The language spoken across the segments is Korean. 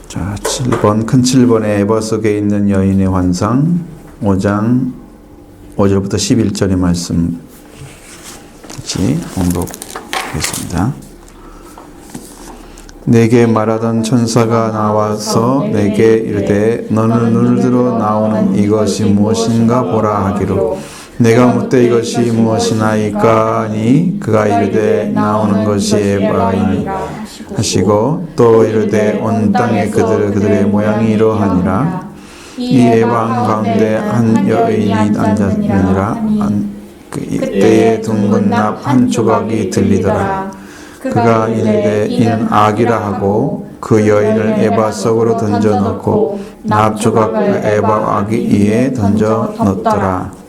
자, 7번, 큰 7번에 에바 속에 있는 여인의 환상 5장 5절부터 11절의 말씀 같이 봉독하겠습니다. 내게 말하던 천사가 나와서 내게 이르되 너는 눈을 들어 나오는 이것이 무엇인가 보라 하기로 내가 묻되 이것이 무엇이나이까 하니 그가 이르되 나오는 것이 에바이니 하시고 또 이르되 온 땅에 그들의 모양이 이러하니라. 이 에바 가운데 한 여인이 앉았느니라. 그때에 둥근 납 한 조각이 들리더라. 그가 이르되 이는 악이라 하고 그 여인을 에바 속으로 던져 넣고 납 조각을 에바 아기 위에 던져 넣더라.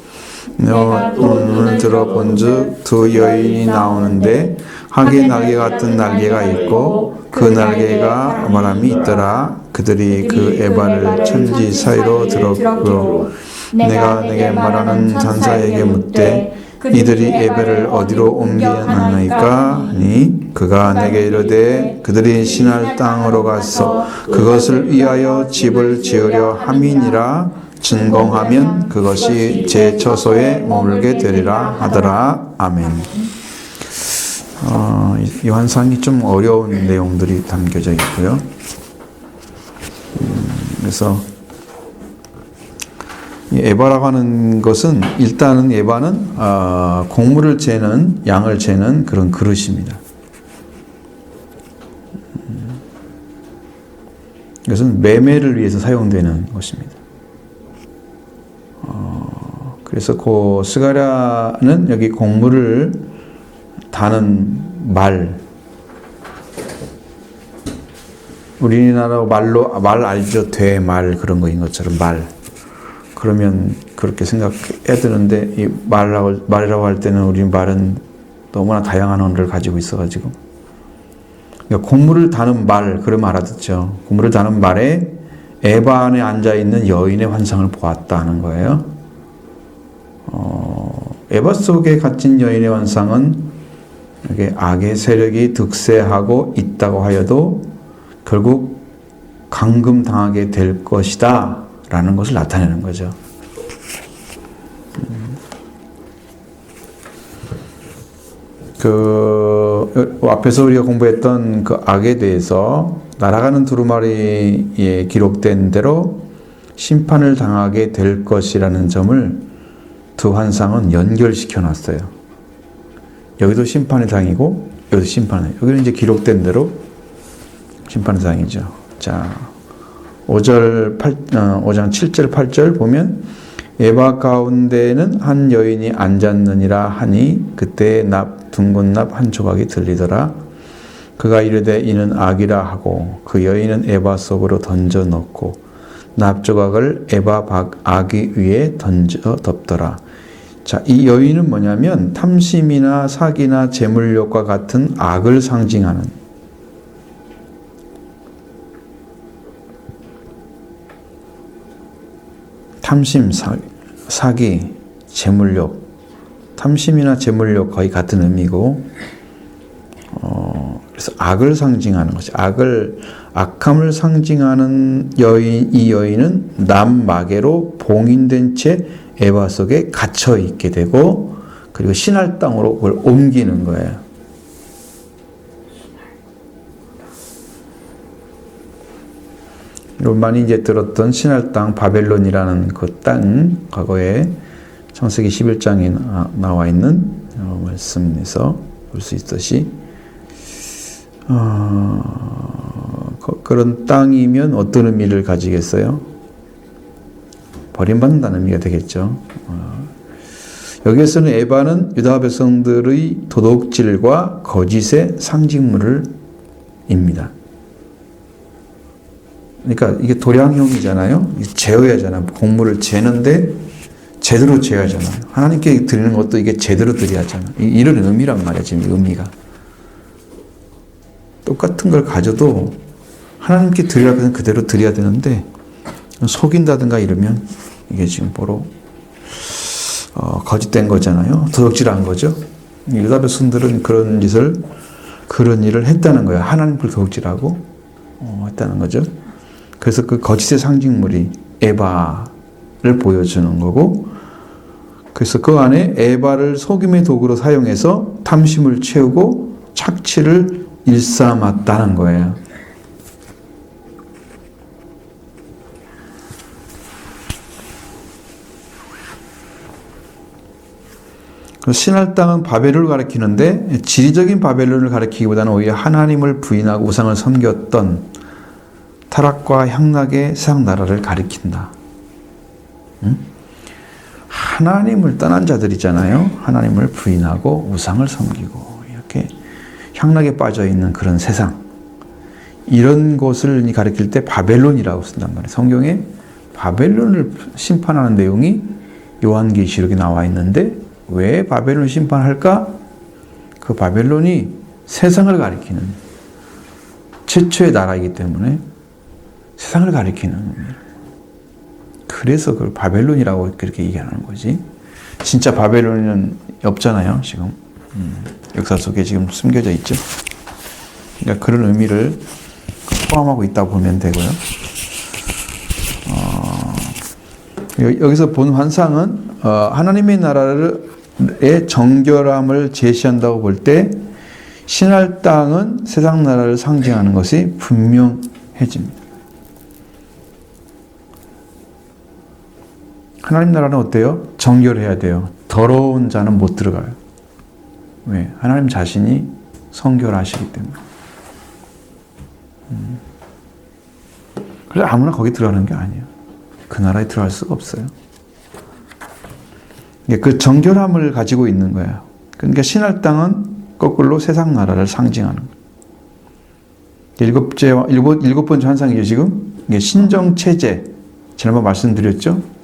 눈을 들어 본즉 두 여인이 나오는데 하게 날개 같은 날개가 있고 그 날개가 바람이 있더라. 그들이 그 에바를 천지 사이로 들었고 내가 내게 말하는 천사에게 묻되 이들이 에바를 어디로 옮겨놨나이까 하니 그가 내게 이르되 그들이 신할 땅으로 가서 그것을 위하여 집을 지으려 함이니라. 진공하면 그것이 제 처소에 머물게 되리라 하더라. 아멘. 이 환상이 좀 어려운 내용들이 담겨져 있고요. 그래서 이 에바라고 하는 것은 일단은 에바는 곡물을 재는 양을 재는 그런 그릇입니다. 이것은 매매를 위해서 사용되는 것입니다. 그래서 그 스가랴는 여기 곡물을 다는 말, 우리나라 말 알죠? 되말 그런 거인 것처럼 말. 그러면 그렇게 생각해야 되는데 이 말이라고 할 때는 우리 말은 너무나 다양한 언어를 가지고 있어가지고 그러니까 곡물을 다는 말 그러면 알아듣죠. 곡물을 다는 말에 에바 안에 앉아 있는 여인의 환상을 보았다는 거예요. 에바 속에 갇힌 여인의 환상은 이게 악의 세력이 득세하고 있다고 하여도 결국 감금당하게 될 것이다 라는 것을 나타내는 거죠. 앞에서 우리가 공부했던 그 악에 대해서 날아가는 두루마리에 기록된 대로 심판을 당하게 될 것이라는 점을 두 환상은 연결시켜 놨어요. 여기도 심판의 당이고 여기도 심판의 여기는 이제 기록된 대로 심판의 당이죠. 자, 5장 7절 8절 보면 에바 가운데에는 한 여인이 앉았느니라 하니 그때 둥근 납 한 조각이 들리더라. 그가 이르되 이는 악이라 하고 그 여인은 에바 속으로 던져 넣고 납 조각을 에바 아기 위에 던져 덮더라. 자, 이 여인은 뭐냐면 탐심이나 사기나 재물욕과 같은 악을 상징하는 탐심, 사기, 재물욕, 탐심이나 재물욕 거의 같은 의미고, 그래서 악을 상징하는 것이 악함을 상징하는 이 여인은 남마개로 봉인된 채 에바 속에 갇혀 있게 되고, 그리고 신할 땅으로 그걸 옮기는 거예요. 많이 이제 들었던 신할 땅 바벨론이라는 그 땅, 과거에 창세기 11장에 나와 있는 말씀에서 볼 수 있듯이 그런 땅이면 어떤 의미를 가지겠어요? 버림받는다는 의미가 되겠죠. 여기에서는 에바는 유다 백성들의 도둑질과 거짓의 상징물입니다. 그러니까 이게 도량형이잖아요. 제어야잖아요. 곡물을 재는데 제대로 재야잖아요. 하나님께 드리는 것도 이게 제대로 드려야 하잖아요. 이런 의미란 말이야, 지금 의미가. 똑같은 걸 가져도 하나님께 드리라고 해서 그대로 드려야 되는데 속인다든가 이러면 이게 지금 바로 거짓된 거잖아요. 도둑질한 거죠. 유다 백성들은 그런 일을 했다는 거예요. 하나님을 도둑질하고 했다는 거죠. 그래서 그 거짓의 상징물이 에바를 보여주는 거고, 그래서 그 안에 에바를 속임의 도구로 사용해서 탐심을 채우고 착취를 일삼았다는 거예요. 신할 땅은 바벨론을 가리키는데 지리적인 바벨론을 가리키기보다는 오히려 하나님을 부인하고 우상을 섬겼던 타락과 향락의 세상 나라를 가리킨다. 응? 하나님을 떠난 자들이잖아요. 하나님을 부인하고 우상을 섬기고 이렇게 향락에 빠져 있는 그런 세상, 이런 것을 가리킬 때 바벨론이라고 쓴단 말이에요. 성경에 바벨론을 심판하는 내용이 요한계시록에 나와 있는데 왜 바벨론을 심판할까? 그 바벨론이 세상을 가리키는 최초의 나라이기 때문에 세상을 가리키는 의미예요. 그래서 그걸 바벨론이라고 그렇게 얘기하는 거지. 진짜 바벨론은 없잖아요, 지금. 역사 속에 지금 숨겨져 있죠. 그러니까 그런 의미를 포함하고 있다고 보면 되고요. 여기서 본 환상은 하나님의 나라의 정결함을 제시한다고 볼 때 신할 땅은 세상 나라를 상징하는 것이 분명해집니다. 하나님 나라는 어때요? 정결해야 돼요. 더러운 자는 못 들어가요. 왜? 하나님 자신이 성결하시기 때문에. 그래서 아무나 거기 들어가는 게 아니에요. 그 나라에 들어갈 수가 없어요. 그 정결함을 가지고 있는 거예요. 그러니까 신할 땅은 거꾸로 세상 나라를 상징하는 거예요. 일곱 번째 환상이죠, 지금. 이게 신정체제. 지난번 말씀드렸죠?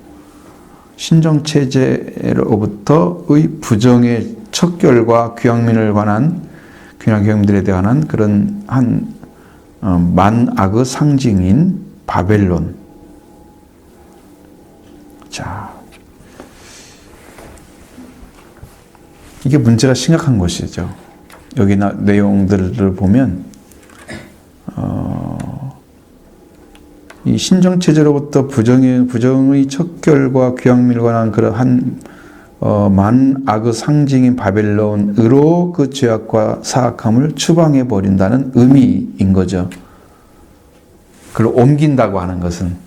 신정체제로부터의 부정의 척결과 귀양민을 관한, 귀양민들에 대한 그런 만악의 상징인 바벨론. 자, 이게 문제가 심각한 것이죠. 여기 내용들을 보면 이 신정체제로부터 부정의 척결과 귀양민을 관한 그러한 만악의 상징인 바벨론으로 그 죄악과 사악함을 추방해 버린다는 의미인 거죠. 그걸 옮긴다고 하는 것은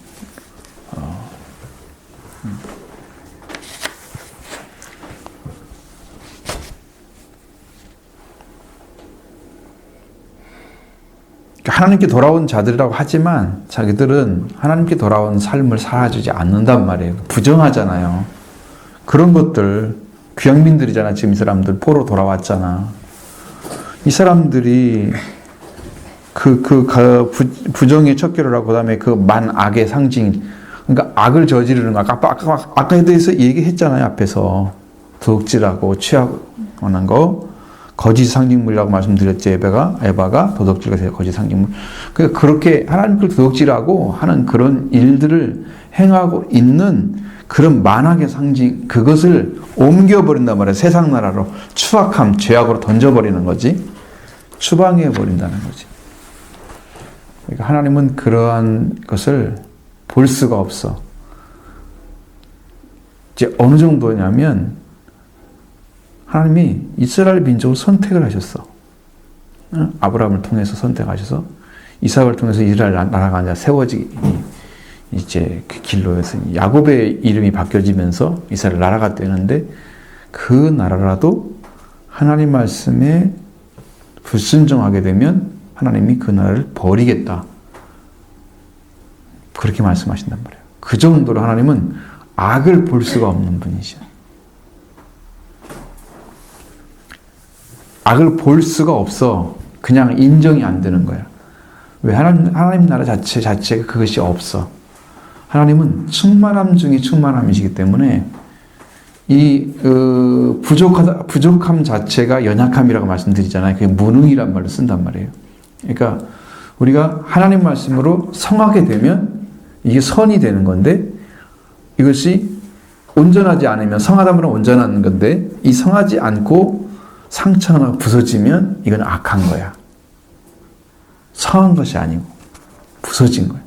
하나님께 돌아온 자들이라고 하지만 자기들은 하나님께 돌아온 삶을 살아주지 않는단 말이에요. 부정하잖아요. 그런 것들, 귀양민들이잖아. 지금 이 사람들 포로 돌아왔잖아. 이 사람들이 부정의 척결을 하고 그다음에 그 만악의 상징, 그러니까 악을 저지르는 거. 아까에 대해서 얘기했잖아요. 앞에서 도둑질하고 취하는 거. 거짓 상징물이라고 말씀드렸죠. 에바가 도둑질과 거짓 상징물. 그렇게 하나님을 도둑질하고 하는 그런 일들을 행하고 있는 그런 만악의 상징, 그것을 옮겨버린단 말이에요. 세상 나라로. 추악함, 죄악으로 던져버리는 거지. 추방해버린다는 거지. 그러니까 하나님은 그러한 것을 볼 수가 없어. 이제 어느 정도냐면 하나님이 이스라엘 민족을 선택을 하셨어. 아브라함을 통해서 선택하셔서 이삭을 통해서 이스라엘 나라가 이제 세워지기, 이제 그 길로에서 야곱의 이름이 바뀌어지면서 이스라엘 나라가 되는데 그 나라라도 하나님 말씀에 불순종하게 되면 하나님이 그 나라를 버리겠다. 그렇게 말씀하신단 말이에요. 그 정도로 하나님은 악을 볼 수가 없는 분이죠. 악을 볼 수가 없어. 그냥 인정이 안 되는 거야. 왜? 하나님 나라 자체가 그것이 없어. 하나님은 충만함 중에 충만함이시기 때문에 이 부족함 자체가 연약함이라고 말씀드리잖아요. 그게 무능이란 말을 쓴단 말이에요. 그러니까 우리가 하나님 말씀으로 성하게 되면 이게 선이 되는 건데 이것이 온전하지 않으면 성하다 보면 온전한 건데 이 성하지 않고 상처나 부서지면 이건 악한 거야. 성한 것이 아니고 부서진 거야.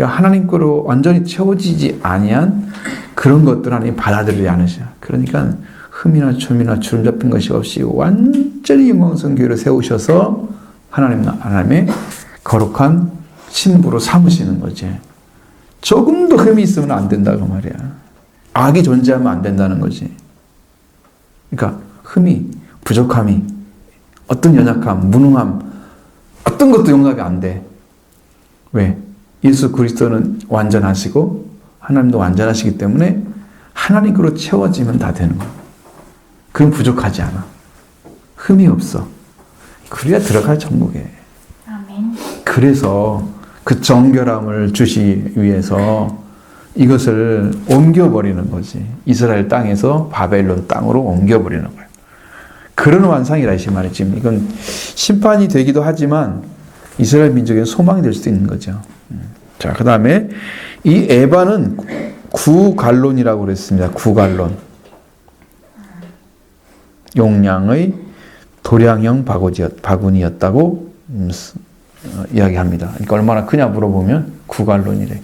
그러니까 하나님께로 완전히 채워지지 아니한 그런 것들 하나님 받아들이지 않으셔. 그러니까 흠이나 춤이나 주름 잡힌 것이 없이 완전히 영광스러운 교회를 세우셔서 하나님의 거룩한 신부로 삼으시는 거지. 조금도 흠이 있으면 안 된다고 말이야. 악이 존재하면 안 된다는 거지. 그러니까 흠이, 부족함이, 어떤 연약함, 무능함, 어떤 것도 용납이 안 돼. 왜? 예수 그리스도는 완전하시고 하나님도 완전하시기 때문에 하나님으로 채워지면 다 되는 거야. 그건 부족하지 않아. 흠이 없어. 그래야 들어갈 천국에. 아멘. 그래서 그 정결함을 주시기 위해서 이것을 옮겨버리는 거지. 이스라엘 땅에서 바벨론 땅으로 옮겨버리는 거예요. 그런 완상이라 이 말이지. 이건 심판이 되기도 하지만 이스라엘 민족에는 소망이 될 수도 있는 거죠. 자, 그 다음에 이 에바는 구갈론이라고 그랬습니다. 구갈론. 용량의 도량형 바구니였다고 이야기합니다. 그러니까 얼마나 크냐 물어보면 구갈론이래.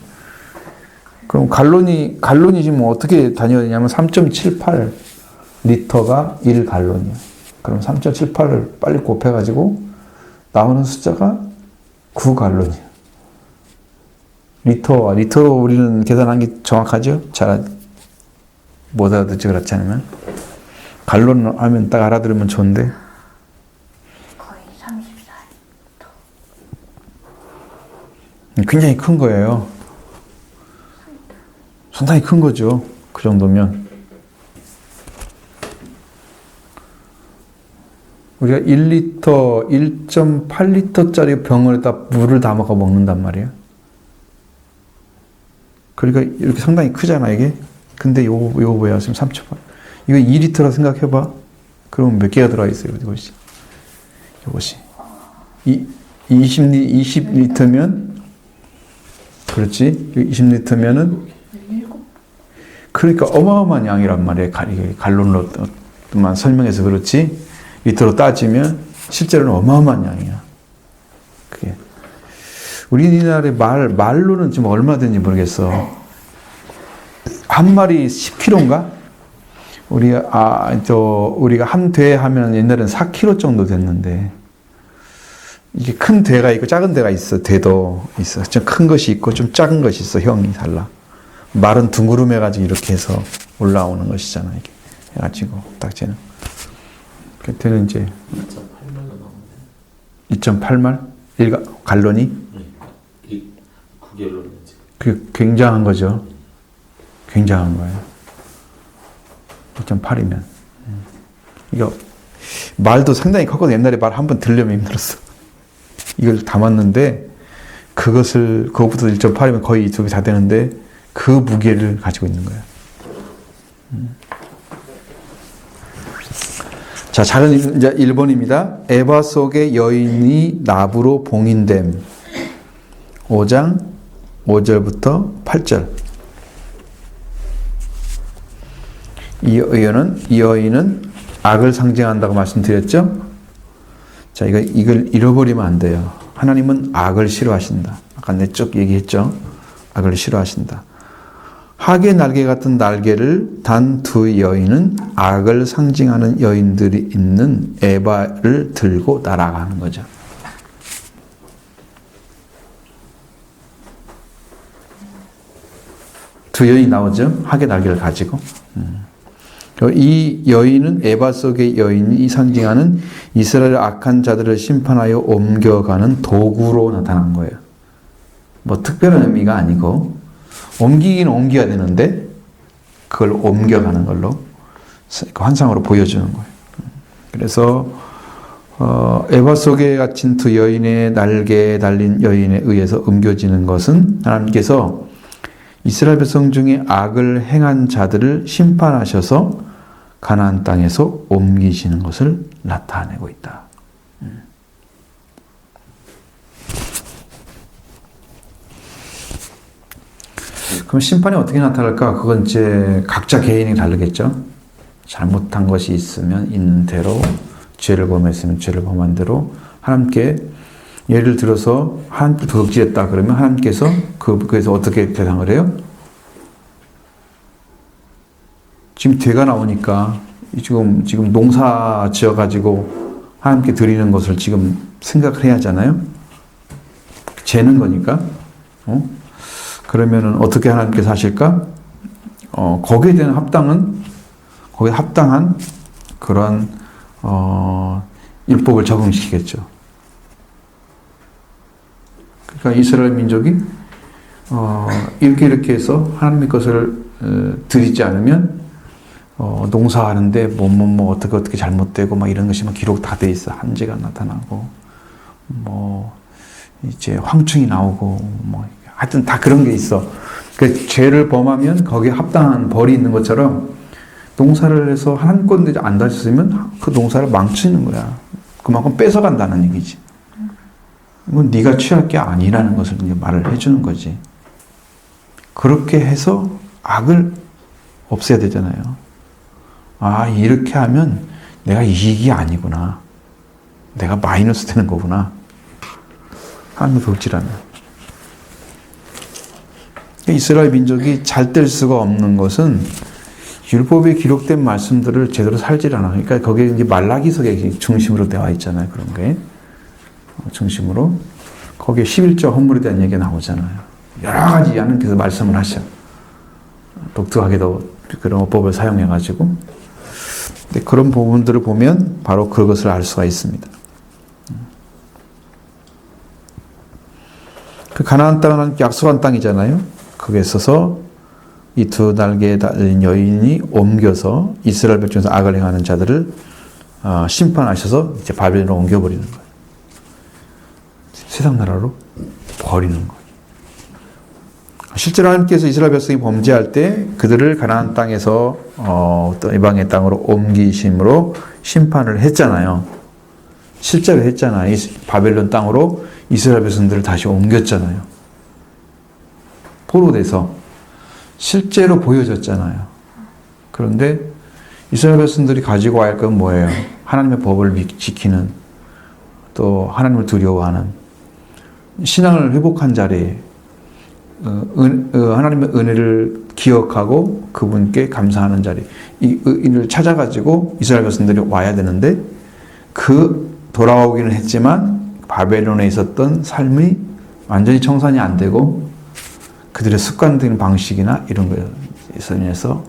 그럼 갈론이 지금 어떻게 다녀야 되냐면 3.78 리터가 1갈론이야. 그럼 3.78을 빨리 곱해가지고 나오는 숫자가 9갈론이야. 리터로 우리는 계산한 게 정확하죠? 잘 못 알아듣지 그렇지 않으면? 갈론 하면 딱 알아들으면 좋은데. 거의 34리터. 굉장히 큰 거예요. 상당히 큰 거죠. 그 정도면. 우리가 1리터, 1.8리터짜리 병원에다 물을 담아서 먹는단 말이에요. 그러니까 이렇게 상당히 크잖아, 이게. 근데 요거 뭐야, 지금 3.8. 이거 2리터라 생각해봐. 그럼 몇 개가 들어있어요, 이것이. 20리터면, 그렇지? 20리터면은, 그러니까 어마어마한 양이란 말이에요. 갈론로만 설명해서 그렇지. 리터로 따지면 실제로는 어마어마한 양이야. 그게. 우리나라의 말로는 지금 얼마 되는지 모르겠어. 한 마리 10kg인가? 우리가 한 대 하면 옛날에는 4kg 정도 됐는데, 이게 큰 대가 있고 작은 대가 있어. 대도 있어. 좀 큰 것이 있고 좀 작은 것이 있어. 형이 달라. 말은 둥그름해가지고 이렇게 해서 올라오는 것이잖아. 이게 해가지고 딱지는. 그때는 이제 2.8말? 1갈론이? 네. 9갈론이지. 그 굉장한 거죠. 굉장한 거예요. 2.8이면. 이거 말도 상당히 컸거든. 옛날에 말 한 번 들려면 힘들었어. 이걸 담았는데 그것보다 1.8이면 거의 두 개 다 되는데 그 무게를 가지고 있는 거예요. 자, 작은 이제 1번입니다. 에바 속의 여인이 나부로 봉인됨. 5장 5절부터 8절. 이 여인은 악을 상징한다고 말씀드렸죠? 자, 이걸 잃어버리면 안 돼요. 하나님은 악을 싫어하신다. 아까 내 쭉 얘기했죠? 악을 싫어하신다. 학의 날개 같은 날개를 단 두 여인은 악을 상징하는 여인들이 있는 에바를 들고 날아가는 거죠. 두 여인이 나오죠? 학의 날개를 가지고. 이 여인은 에바 속의 여인이 상징하는 이스라엘 악한 자들을 심판하여 옮겨가는 도구로 나타난 거예요. 뭐 특별한 의미가 아니고 옮기긴 옮겨야 되는데 그걸 옮겨가는 걸로 환상으로 보여주는 거예요. 그래서 에바 속에 갇힌 두 여인의 날개에 달린 여인에 의해서 옮겨지는 것은 하나님께서 이스라엘 백성 중에 악을 행한 자들을 심판하셔서 가나안 땅에서 옮기시는 것을 나타내고 있다. 그럼 심판이 어떻게 나타날까? 그건 이제 각자 개인이 다르겠죠. 잘못한 것이 있으면 있는 대로, 죄를 범했으면 죄를 범한 대로 하나님께 예를 들어서 하나님께 도둑질했다 그러면 하나님께서 그에서 어떻게 대상을 해요? 지금 죄가 나오니까 지금 농사 지어가지고 하나님께 드리는 것을 지금 생각을 해야 하잖아요. 죄는 거니까. 그러면은 어떻게 하나님께서 하실까? 거기에 대한 거기에 합당한 그런 율법을 적용시키겠죠. 그러니까 이스라엘 민족이 이렇게 해서 하나님의 것을 드리지 않으면 농사하는데 뭐 어떻게 잘못되고 막 이런 것이 막 기록 다 돼 있어. 한재가 나타나고 뭐 이제 황충이 나오고 뭐 하여튼 다 그런 게 있어. 그 죄를 범하면 거기에 합당한 벌이 있는 것처럼 농사를 해서 하나님 건데 안 다쳤으면 그 농사를 망치는 거야. 그만큼 뺏어간다는 얘기지. 이건 네가 취할 게 아니라는 것을 이제 말을 해주는 거지. 그렇게 해서 악을 없애야 되잖아요. 아, 이렇게 하면 내가 이익이 아니구나. 내가 마이너스 되는 거구나. 하나님을 돌지라면. 이스라엘 민족이 잘 될 수가 없는 것은 율법에 기록된 말씀들을 제대로 살질 않아. 그러니까 거기에 이제 말라기서의 중심으로 되어 있잖아요. 그런 게. 중심으로. 거기에 11조 헌물에 대한 얘기가 나오잖아요. 여러 가지 하나님께서 말씀을 하셔. 독특하게도 그런 어법을 사용해가지고. 근데 그런 부분들을 보면 바로 그것을 알 수가 있습니다. 그 가나안 땅은 약속한 땅이잖아요. 거기에 있어서 이 두 날개에 달린 여인이 옮겨서 이스라엘 백성에서 악을 행하는 자들을 심판하셔서 이제 바벨론으로 옮겨버리는 거예요. 세상 나라로 버리는 거예요. 실제로 하나님께서 이스라엘 백성이 범죄할 때 그들을 가나안 땅에서 어떤 이방의 땅으로 옮기심으로 심판을 했잖아요. 실제로 했잖아요. 바벨론 땅으로 이스라엘 백성들을 다시 옮겼잖아요. 포로돼서 실제로 보여졌잖아요. 그런데 이스라엘 백성들이 가지고 와야 할 건 뭐예요? 하나님의 법을 지키는, 또 하나님을 두려워하는, 신앙을 회복한 자리에 하나님의 은혜를 기억하고 그분께 감사하는 자리, 이 은혜를 찾아가지고 이스라엘 백성들이 와야 되는데, 돌아오기는 했지만 바벨론에 있었던 삶이 완전히 청산이 안 되고 그들의 습관적인 방식이나 이런 거에 인해서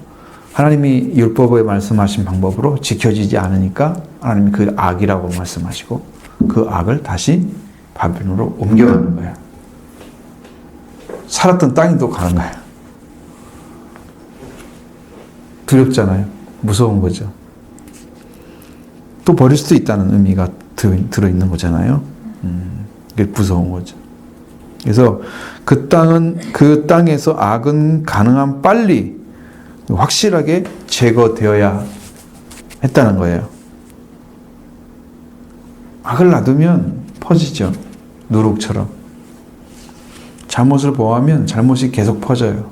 하나님이 율법에 말씀하신 방법으로 지켜지지 않으니까 하나님이 그 악이라고 말씀하시고 그 악을 다시 바벨론으로 옮겨가는 거야. 살았던 땅이 또 가는 거야. 두렵잖아요. 무서운 거죠. 또 버릴 수도 있다는 의미가 들어있는 거잖아요. 이게 무서운 거죠. 그래서 그 땅에서 악은 가능한 빨리 확실하게 제거되어야 했다는 거예요. 악을 놔두면 퍼지죠. 누룩처럼. 잘못을 범하면 잘못이 계속 퍼져요.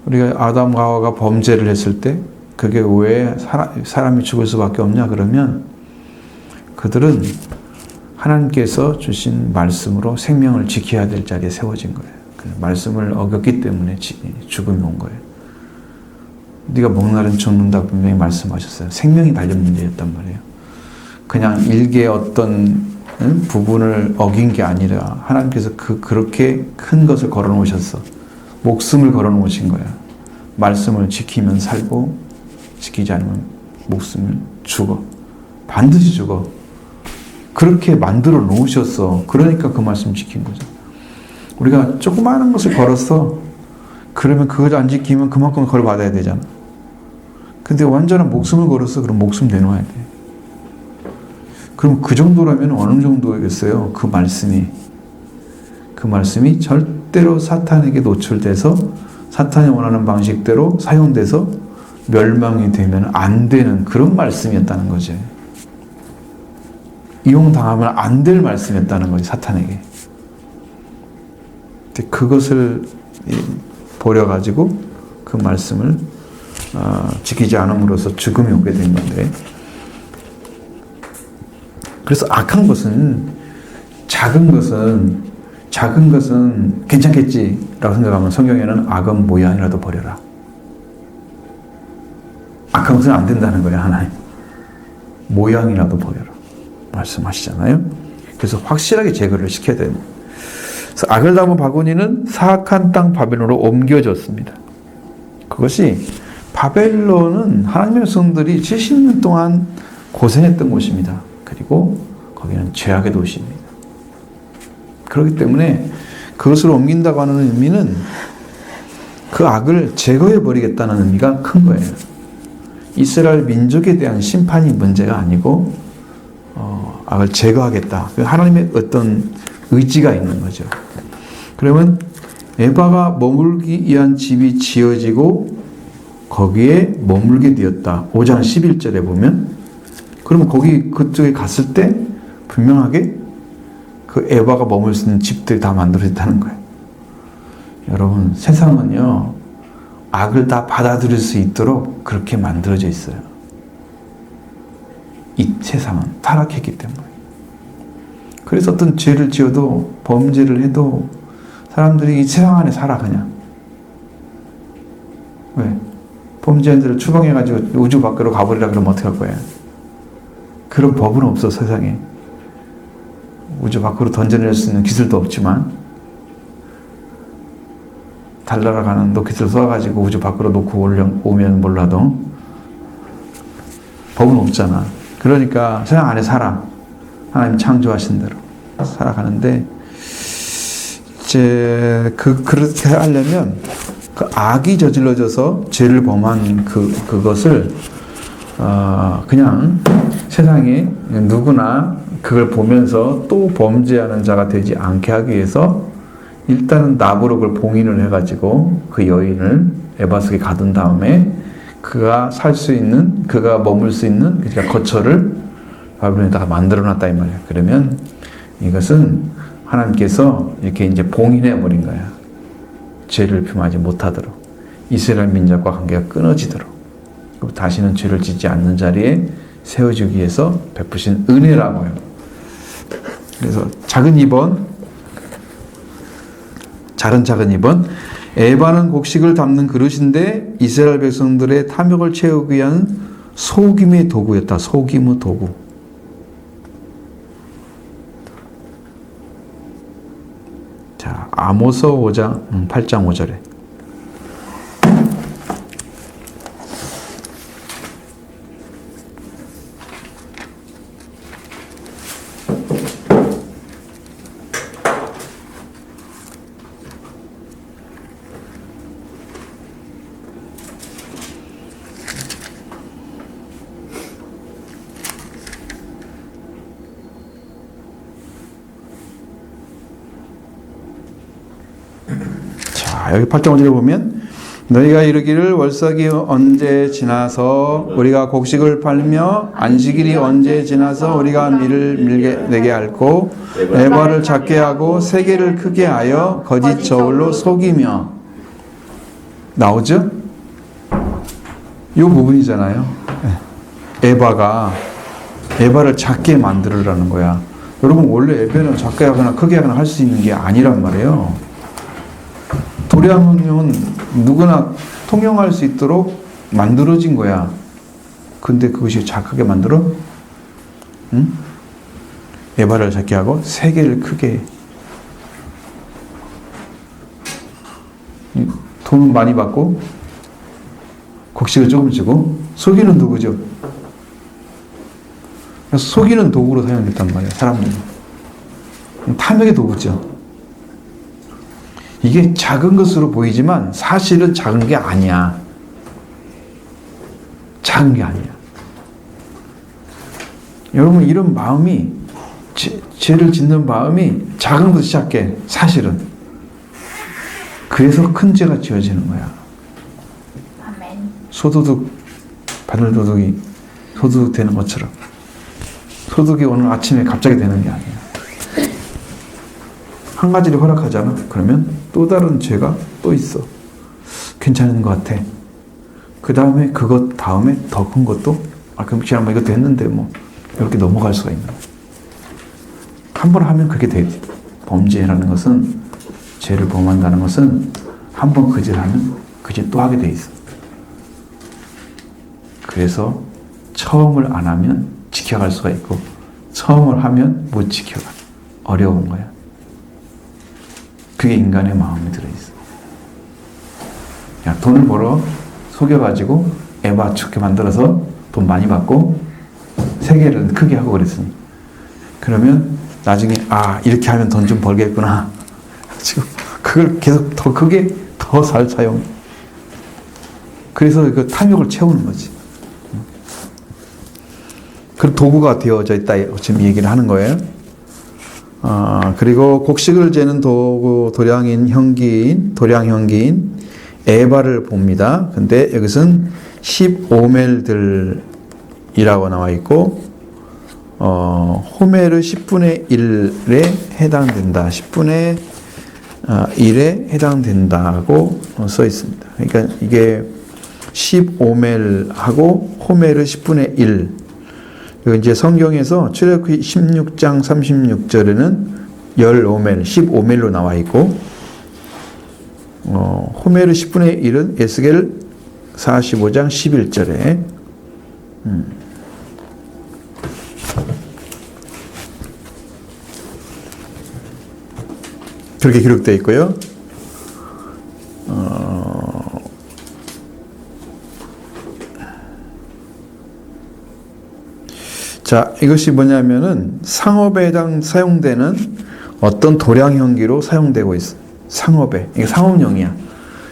우리가 아담과 하와가 범죄를 했을 때 그게 왜 사람이 죽을 수밖에 없냐 그러면 그들은 하나님께서 주신 말씀으로 생명을 지켜야 될 자리에 세워진 거예요. 그 말씀을 어겼기 때문에 죽음이 온 거예요. 네가 먹는 날은 죽는다 분명히 말씀하셨어요. 생명이 달린 문제였단 말이에요. 그냥 일개의 어떤 부분을 어긴 게 아니라 하나님께서 그렇게 큰 것을 걸어 놓으셨어. 목숨을 걸어 놓으신 거야. 말씀을 지키면 살고 지키지 않으면 목숨을 죽어. 반드시 죽어. 그렇게 만들어 놓으셨어. 그러니까 그 말씀 지킨 거죠. 우리가 조그마한 것을 걸었어. 그러면 그걸 안 지키면 그만큼 걸 받아야 되잖아. 근데 완전한 목숨을 걸었어. 그럼 목숨 내놓아야 돼. 그럼 그 정도라면 어느 정도겠어요? 그 말씀이 절대로 사탄에게 노출돼서 사탄이 원하는 방식대로 사용돼서 멸망이 되면 안 되는 그런 말씀이었다는 거죠. 이용당하면 안 될 말씀이었다는 거지, 사탄에게. 근데 그것을 버려가지고 그 말씀을 지키지 않음으로써 죽음이 오게 된 건데, 그래서 악한 것은 작은 것은 괜찮겠지라고 생각하면 성경에는 악은 모양이라도 버려라. 악한 것은 안 된다는 거예요, 하나님. 모양이라도 버려라. 말씀하시잖아요. 그래서 확실하게 제거를 시켜야 됩니다. 그래서 악을 담은 바구니는 사악한 땅 바벨론으로 옮겨졌습니다. 그것이 바벨론은 하나님의 백성들이 70년 동안 고생했던 곳입니다. 그리고 거기는 죄악의 도시입니다. 그렇기 때문에 그것을 옮긴다고 하는 의미는 그 악을 제거해 버리겠다는 의미가 큰 거예요. 이스라엘 민족에 대한 심판이 문제가 아니고 악을 제거하겠다. 하나님의 어떤 의지가 있는 거죠. 그러면 에바가 머물기 위한 집이 지어지고 거기에 머물게 되었다. 5장 11절에 보면 그러면 거기 그쪽에 갔을 때 분명하게 그 에바가 머물 수 있는 집들이 다 만들어졌다는 거예요. 여러분 세상은요 악을 다 받아들일 수 있도록 그렇게 만들어져 있어요. 이 세상은 타락했기 때문에. 그래서 어떤 죄를 지어도 범죄를 해도 사람들이 이 세상 안에 살아 그냥. 왜? 범죄인들을 추방해가지고 우주 밖으로 가버리라 그러면 어떻게 할 거예요? 그런 법은 없어 세상에. 우주 밖으로 던져낼 수 있는 기술도 없지만 달나라 가는 로켓을 쏘아가지고 우주 밖으로 놓고 오면 몰라도 법은 없잖아. 그러니까 세상 안에 살아. 하나님 창조하신 대로 살아가는데 이제 그렇게 하려면 그 악이 저질러져서 죄를 범한 그것을 그냥 세상에 누구나 그걸 보면서 또 범죄하는 자가 되지 않게 하기 위해서 일단은 나부로 그걸 봉인을 해가지고 그 여인을 에바 속에 가둔 다음에 그가 살 수 있는, 그가 머물 수 있는 그러니까 거처를 바벨론에다가 만들어놨다 이 말이야. 그러면 이것은 하나님께서 이렇게 이제 봉인해 버린 거야. 죄를 범하지 못하도록 이스라엘 민족과 관계가 끊어지도록 다시는 죄를 짓지 않는 자리에 세워주기 위해서 베푸신 은혜라고요. 그래서 작은 2번 에바는 곡식을 담는 그릇인데 이스라엘 백성들의 탐욕을 채우기 위한 속임의 도구였다. 속임의 도구. 자, 아모스 8장 5절에 여기 8장 5절에 보면 너희가 이르기를 월삭이 언제 지나서 우리가 곡식을 팔며 안식일이 언제 지나서 우리가 밀을 내게 앓고 에바를 작게 하고 세계를 크게 하여 거짓 저울로 속이며 나오죠? 이 부분이잖아요. 에바를 작게 만들으라는 거야. 여러분 원래 에바는 작게 하거나 크게 하거나 할 수 있는 게 아니란 말이에요. 도량은 누구나 통용할 수 있도록 만들어진 거야. 근데 그것이 작게 만들어? 응? 에바를 작게 하고 세계를 크게 해. 돈 많이 받고 곡식을 조금 주고 속이는 도구죠. 그래서 속이는 도구로 사용됐단 말이에요. 사람들이. 탐욕의 도구죠. 이게 작은 것으로 보이지만 사실은 작은 게 아니야. 작은 게 아니야. 여러분 이런 마음이 죄를 짓는 마음이 작은 것이 작게 사실은 그래서 큰 죄가 지어지는 거야. 아멘. 소도둑 바늘도둑이 소도둑 되는 것처럼 소도둑이 오늘 아침에 갑자기 되는 게 아니야. 한 가지를 허락하잖아. 그러면 또 다른 죄가 또 있어. 괜찮은 것 같아. 그 다음에 그것 다음에 더 큰 것도 그럼 지난번 이것도 했는데 뭐 이렇게 넘어갈 수가 있는 거야. 한 번 하면 그게 돼. 범죄라는 것은, 죄를 범한다는 것은 한 번 그 죄를 하면 그 죄 또 하게 돼 있어. 그래서 처음을 안 하면 지켜갈 수가 있고, 처음을 하면 못 지켜가. 어려운 거야. 그게 인간의 마음에 들어있어. 야, 돈을 벌어 속여가지고 에바 좋게 만들어서 돈 많이 받고 세계를 크게 하고 그랬으니, 그러면 나중에 이렇게 하면 돈 좀 벌겠구나. 지금 그걸 계속 더 크게 더 잘 사용. 그래서 그 탐욕을 채우는 거지. 그 도구가 되어져 있다. 지금 얘기를 하는 거예요. 그리고 곡식을 재는 도구, 도량형기인 에바를 봅니다. 근데 여기서는 15멜들이라고 나와 있고, 호메르 10분의 1에 해당된다. 10분의 1에 해당된다고 써 있습니다. 그러니까 이게 15멜하고 호메르 10분의 1. 그리고 이제 성경에서 출애굽기 16장 36절에는 15멜로 나와 있고, 호메르 10분의 1은 에스겔 45장 11절에 그렇게 기록되어 있고요. 자, 이것이 뭐냐면은 상업에 사용되는 어떤 도량형기로 사용되고 있어. 상업에. 이게 상업용이야.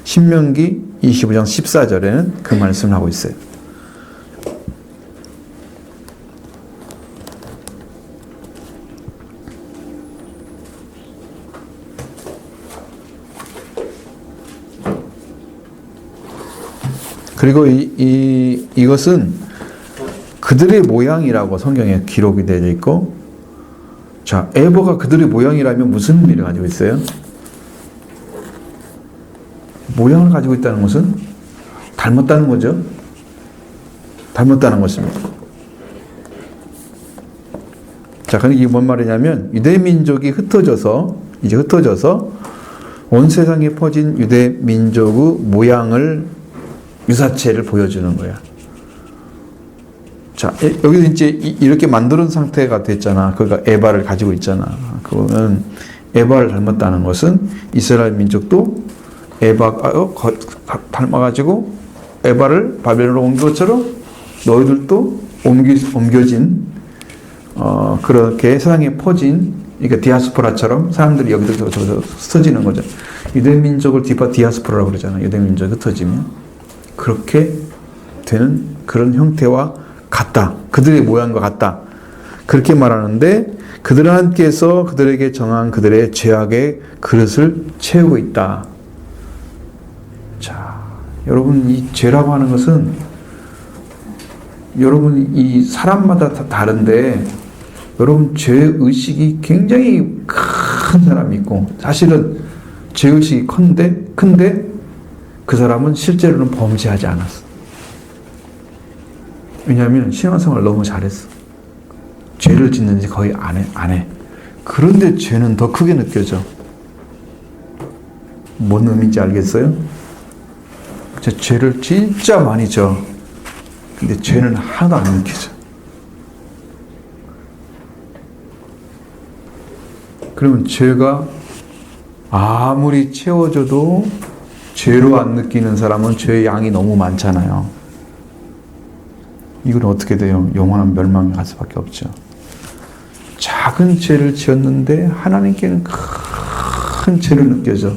신명기 25장 14절에는 그 말씀을 하고 있어요. 그리고 이것은 그들의 모양이라고 성경에 기록이 되어 있고, 자, 에버가 그들의 모양이라면 무슨 의미를 가지고 있어요? 모양을 가지고 있다는 것은 닮았다는 거죠. 닮았다는 것입니다. 자, 그러니까 이게 뭔 말이냐면, 유대 민족이 흩어져서 온 세상에 퍼진 유대 민족의 모양을, 유사체를 보여주는 거야. 자, 여기서 이제 이렇게 만드는 상태가 됐잖아. 그러니까 에바를 가지고 있잖아. 그러면 에바를 닮았다는 것은 이스라엘 민족도 에바가 닮아가지고 에바를 바벨론으로 온 것처럼 너희들도 옮겨진, 그렇게 세상에 퍼진, 그러니까 디아스포라처럼 사람들이 여기서 저기서 흩어지는 거죠. 유대 민족을 디아스포라라고 그러잖아. 유대 민족이 흩어지면 그렇게 되는 그런 형태와 같다. 그들의 모양과 같다. 그렇게 말하는데, 그들은 하나님께서 그들에게 정한 그들의 죄악의 그릇을 채우고 있다. 자, 여러분, 이 죄라고 하는 것은, 여러분, 이 사람마다 다 다른데, 여러분, 죄의식이 굉장히 큰 사람이 있고, 사실은 죄의식이 큰데, 그 사람은 실제로는 범죄하지 않았어. 왜냐하면 신앙생활을 너무 잘했어. 죄를 짓는지 거의 안 해. 그런데 죄는 더 크게 느껴져. 뭔 의미인지 알겠어요? 죄를 진짜 많이 져. 근데 죄는 하나도 안 느껴져. 그러면 죄가 아무리 채워져도 죄로 안 느끼는 사람은 죄의 양이 너무 많잖아요. 이건 어떻게 돼요? 영원한 멸망에 갈 수밖에 없죠. 작은 죄를 지었는데 하나님께는 큰 죄를 느껴져.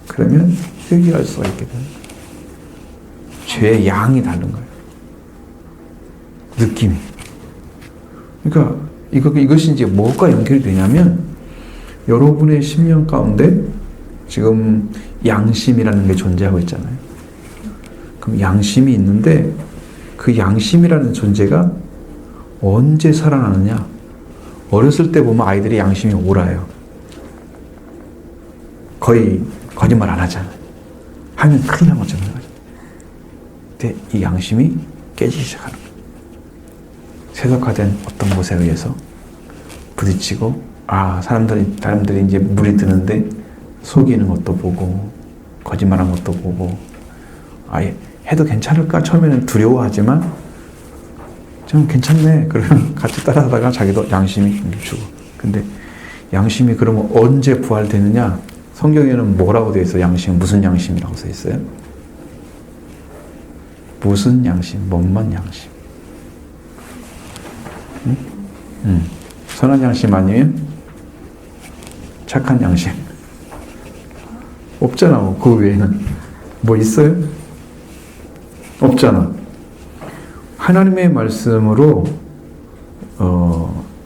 그러면 회개할 수가 있게 돼요. 죄의 양이 다른 거예요. 느낌이. 그러니까 이것이 이제 뭐가 연결이 되냐면, 여러분의 심령 가운데 지금 양심이라는 게 존재하고 있잖아요. 그럼 양심이 있는데, 그 양심이라는 존재가 언제 살아나느냐? 어렸을 때 보면 아이들이 양심이 오라요. 거의 거짓말 안 하잖아요. 하면 큰일 난 것처럼 해가지고. 근데 이 양심이 깨지기 시작하는 거예요. 세속화된 어떤 것에 의해서 부딪히고 사람들이 이제 물이 드는데 속이는 것도 보고 거짓말한 것도 보고 해도 괜찮을까 처음에는 두려워하지만 좀 괜찮네 그러면 같이 따라하다가 자기도 양심이 멈추고. 근데 양심이 그러면 언제 부활되느냐? 성경에는 뭐라고 되어 있어요? 양심 무슨 양심이라고 써 있어요? 무슨 양심? 뭔만 양심? 선한 양심 아니면 착한 양심? 없잖아. 그 외에는 뭐 있어요? 없잖아. 하나님의 말씀으로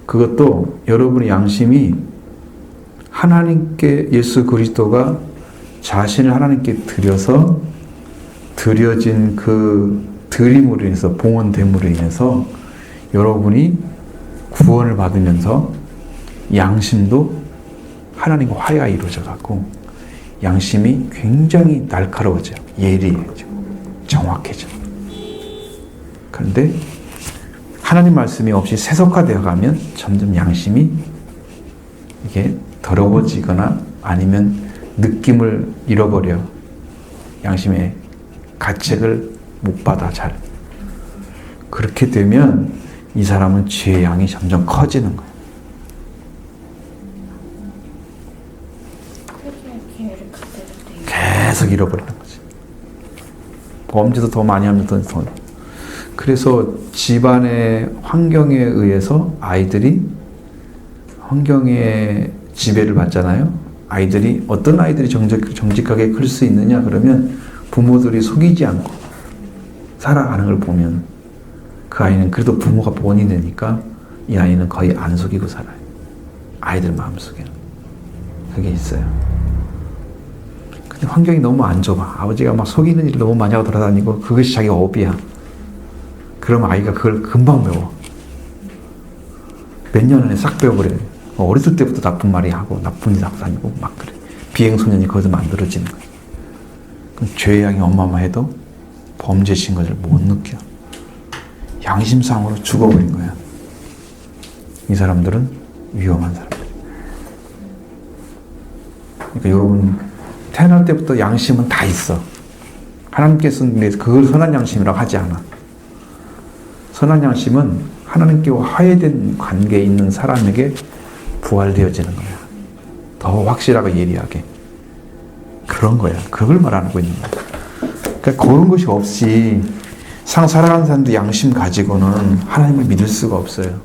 그것도 여러분의 양심이 하나님께 예수 그리스도가 자신을 하나님께 드려서 드려진 그 드림으로 인해서 봉헌됨으로 인해서 여러분이 구원을 받으면서 양심도 하나님과 화해가 이루어져 갖고 양심이 굉장히 날카로워져요. 예리해져. 정확해져. 그런데 하나님 말씀이 없이 세속화되어 가면 점점 양심이 이게 더러워지거나 아니면 느낌을 잃어버려. 양심의 가책을 못 받아 잘. 그렇게 되면 이 사람은 죄의 양이 점점 커지는 거예요. 기회를 갖게 돼. 계속 잃어버리는 거지. 범죄도 더 많이 하면 더. 그래서 집안의 환경에 의해서 아이들이 환경의 지배를 받잖아요. 어떤 아이들이 정직하게 클 수 있느냐 그러면 부모들이 속이지 않고 살아가는 걸 보면 그 아이는 그래도 부모가 본이 되니까 이 아이는 거의 안 속이고 살아요. 아이들 마음속에는. 그게 있어요. 근데 환경이 너무 안 좁아. 아버지가 막 속이는 일을 너무 많이 하고 돌아다니고 그것이 자기 업이야. 그러면 아이가 그걸 금방 배워. 몇 년 안에 싹 배워버려요. 어렸을 때부터 나쁜 말이 하고 나쁜 짓 하고 다니고 막 그래. 비행소년이 거기서 만들어지는 거예요. 그럼 죄의 양이 어마어마해도 범죄신 것을 못 느껴. 양심상으로 죽어버린 거야. 이 사람들은 위험한 사람들. 그러니까 여러분 태어날 때부터 양심은 다 있어. 하나님께서는 그걸 선한 양심이라고 하지 않아. 선한 양심은 하나님께와 화해된 관계에 있는 사람에게 부활되어지는 거야. 더 확실하고 예리하게. 그런 거야. 그걸 말하고 있는 거야. 그러니까 그런 것이 없이 살아가는 사람도 양심 가지고는 하나님을 믿을 수가 없어요.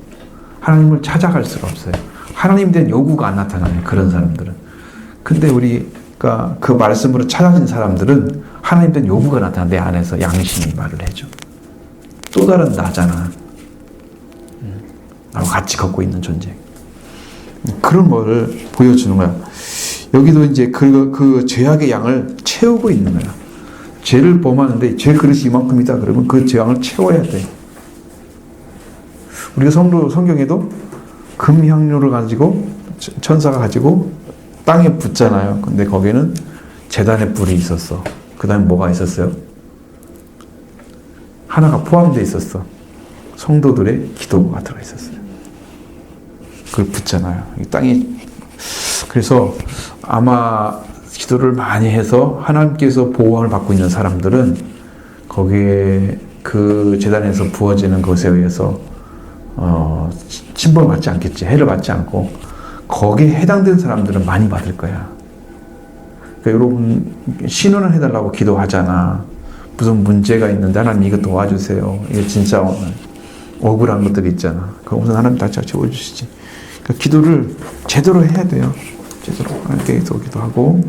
하나님을 찾아갈 수가 없어요. 하나님에 대한 요구가 안 나타나요. 그런 사람들은. 근데 우리가 그 말씀으로 찾아진 사람들은 하나님에 대한 요구가 나타나 내 안에서 양심이 말을 해줘. 또 다른 나잖아. 나와 같이 걷고 있는 존재. 그런 거를 보여주는 거야. 여기도 이제 그 죄악의 양을 채우고 있는 거야. 죄를 범하는데 죄 그릇이 이만큼이다 그러면 그 죄악을 채워야 돼. 우리가 성경에도 금향료를 가지고 천사가 가지고 땅에 붓잖아요. 근데 거기는 제단의 불이 있었어. 그 다음에 뭐가 있었어요? 하나가 포함되어 있었어. 성도들의 기도가 들어가 있었어요. 그걸 붓잖아요. 땅이. 그래서 아마 기도를 많이 해서 하나님께서 보호함을 받고 있는 사람들은 거기에 그 제단에서 부어지는 것에 의해서 침범을 받지 않겠지. 해를 받지 않고 거기에 해당된 사람들은 많이 받을 거야. 그러니까 여러분 신원을 해달라고 기도하잖아. 무슨 문제가 있는데 하나님 이거 도와주세요. 이게 진짜 억울한 것들이 있잖아. 그거 우선 하나님 다 채워주시지. 그러니까 기도를 제대로 해야 돼요. 제대로 하나님께서 기도하고.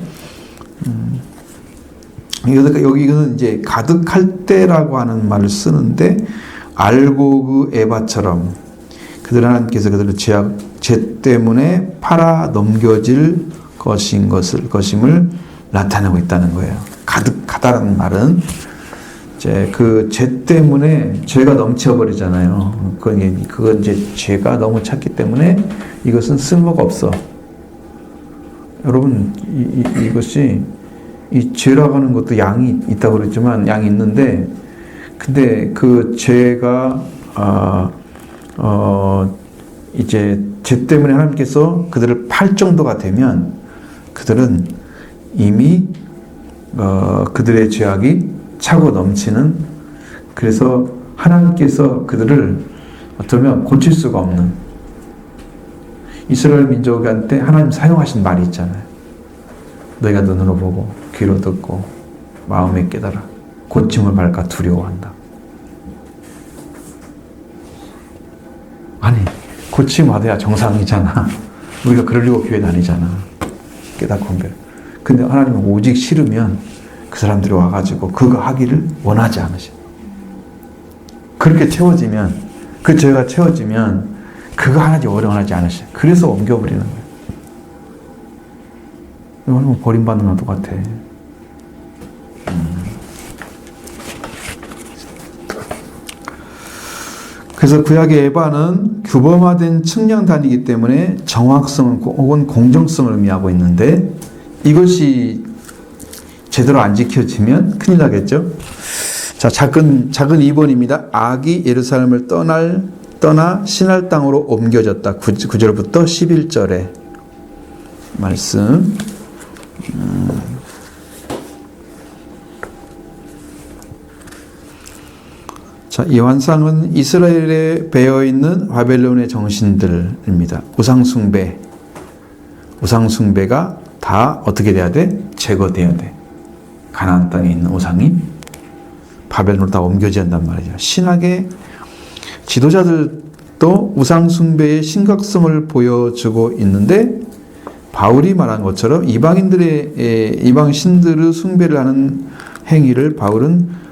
여기는 이제 가득할 때라고 하는 말을 쓰는데 알고 그 에바처럼 그들 하나님께서 그들을 죄 때문에 팔아 넘겨질 것임을 나타내고 있다는 거예요. 가득하다는 말은 이제 그 죄 때문에 죄가 넘쳐버리잖아요. 그건 이제 죄가 너무 찼기 때문에 이것은 쓸모가 없어. 여러분 이것이 이 죄라고 하는 것도 양이 있다고 그랬지만 양이 있는데 근데 그 죄가 이제 죄 때문에 하나님께서 그들을 팔 정도가 되면 그들은 이미 그들의 죄악이 차고 넘치는, 그래서 하나님께서 그들을 어쩌면 고칠 수가 없는, 이스라엘 민족한테 하나님 사용하신 말이 있잖아요. 너희가 눈으로 보고 귀로 듣고 마음에 깨달아 고침을 받을까 두려워한다. 아니, 고침 받아야 정상이잖아. 우리가 그러려고 교회 다니잖아. 깨닫고 배. 근데 하나님은 오직 싫으면 그 사람들이 와가지고 그거 하기를 원하지 않으셔. 그렇게 채워지면, 그 죄가 채워지면 그거 하나지 원하지 않으셔. 그래서 옮겨버리는 거예요. 이거는 버림받는 거랑 똑같아. 그래서 구약의 에바는 규범화된 측량단위이기 때문에 정확성 혹은 공정성을 의미하고 있는데, 이것이 제대로 안 지켜지면 큰일 나겠죠. 자, 작은 2번입니다. 악이 예루살렘을 떠나 신할 땅으로 옮겨졌다. 9절부터 11절의 말씀. 자, 이 환상은 이스라엘에 배어있는 바벨론의 정신들입니다. 우상숭배가 다 어떻게 돼야 돼? 제거돼야 돼. 가나안 땅에 있는 우상이 바벨론으로 다 옮겨져야 한단 말이죠. 신학의 지도자들도 우상숭배의 심각성을 보여주고 있는데, 바울이 말한 것처럼 이방 신들의 숭배를 하는 행위를 바울은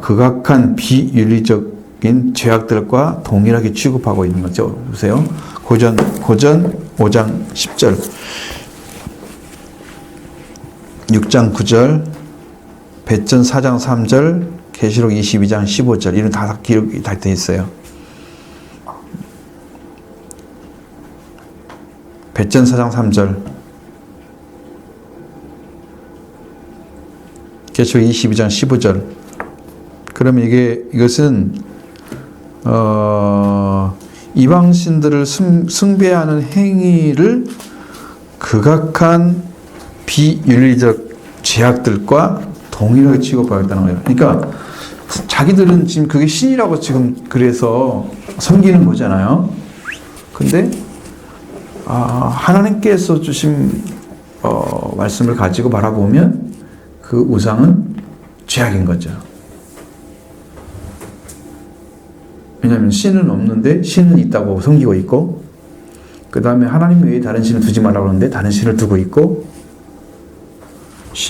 극악한 비윤리적인 죄악들과 동일하게 취급하고 있는 거죠. 보세요. 고전 5장 10절, 6장 9절, 배전 4장 3절, 계시록 22장 15절, 이런 다 기록이 다 돼 있어요. 배전 4장 3절, 계시록 22장 15절. 그러면 이것은 이방 신들을 숭배하는 행위를 극악한 비윤리적 죄악들과 동일하게 취급하겠다는 거예요. 그러니까 자기들은 지금 그게 신이라고 지금 그래서 섬기는 거잖아요. 근데 하나님께서 주신 말씀을 가지고 바라보면 그 우상은 죄악인 거죠. 왜냐하면 신은 없는데 신은 있다고 섬기고 있고, 그 다음에 하나님 외에 다른 신을 두지 말라고 하는데 다른 신을 두고 있고,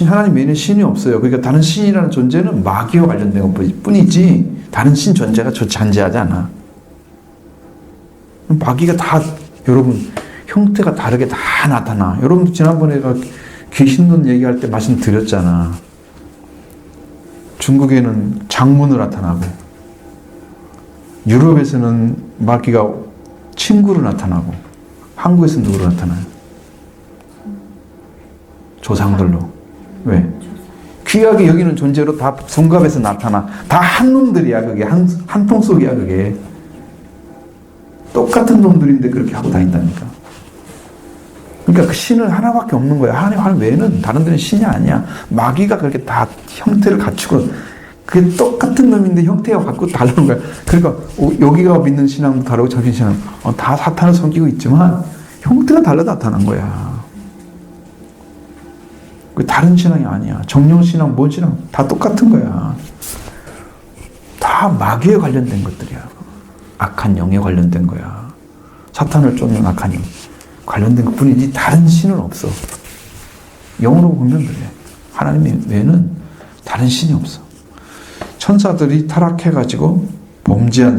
하나님 외에는 신이 없어요. 그러니까 다른 신이라는 존재는 마귀와 관련된 것 뿐이지 다른 신 존재가 존재하지 않아. 마귀가 다, 여러분, 형태가 다르게 다 나타나. 여러분도 지난번에 귀신론 얘기할 때 말씀드렸잖아. 중국에는 장문으로 나타나고, 유럽에서는 마귀가 친구로 나타나고, 한국에서는 누구로 나타나요? 조상들로. 왜? 귀하게 여기는 존재로 다 둔갑해서 나타나. 다 한 놈들이야. 그게 한 통 속이야. 그게 똑같은 놈들인데 그렇게 하고 다닌다니까. 그러니까 그 신은 하나밖에 없는 거야. 하나님 외에는 다른 데는 신이 아니야. 마귀가 그렇게 다 형태를 갖추고, 그게 똑같은 놈인데 형태가 갖고 다른 거야. 그러니까 여기가 믿는 신앙도 다르고 저기 신앙 다 사탄을 섬기고 있지만 형태가 달라 나타난 거야. 다른 신앙이 아니야. 정령 신앙, 뭔 신앙 다 똑같은 거야. 다 마귀에 관련된 것들이야. 악한 영에 관련된 거야. 사탄을 쫓는 악한 영 관련된 것 뿐이지 다른 신은 없어. 영으로 보면 그래. 하나님 외에는 다른 신이 없어. 천사들이 타락해가지고 범죄한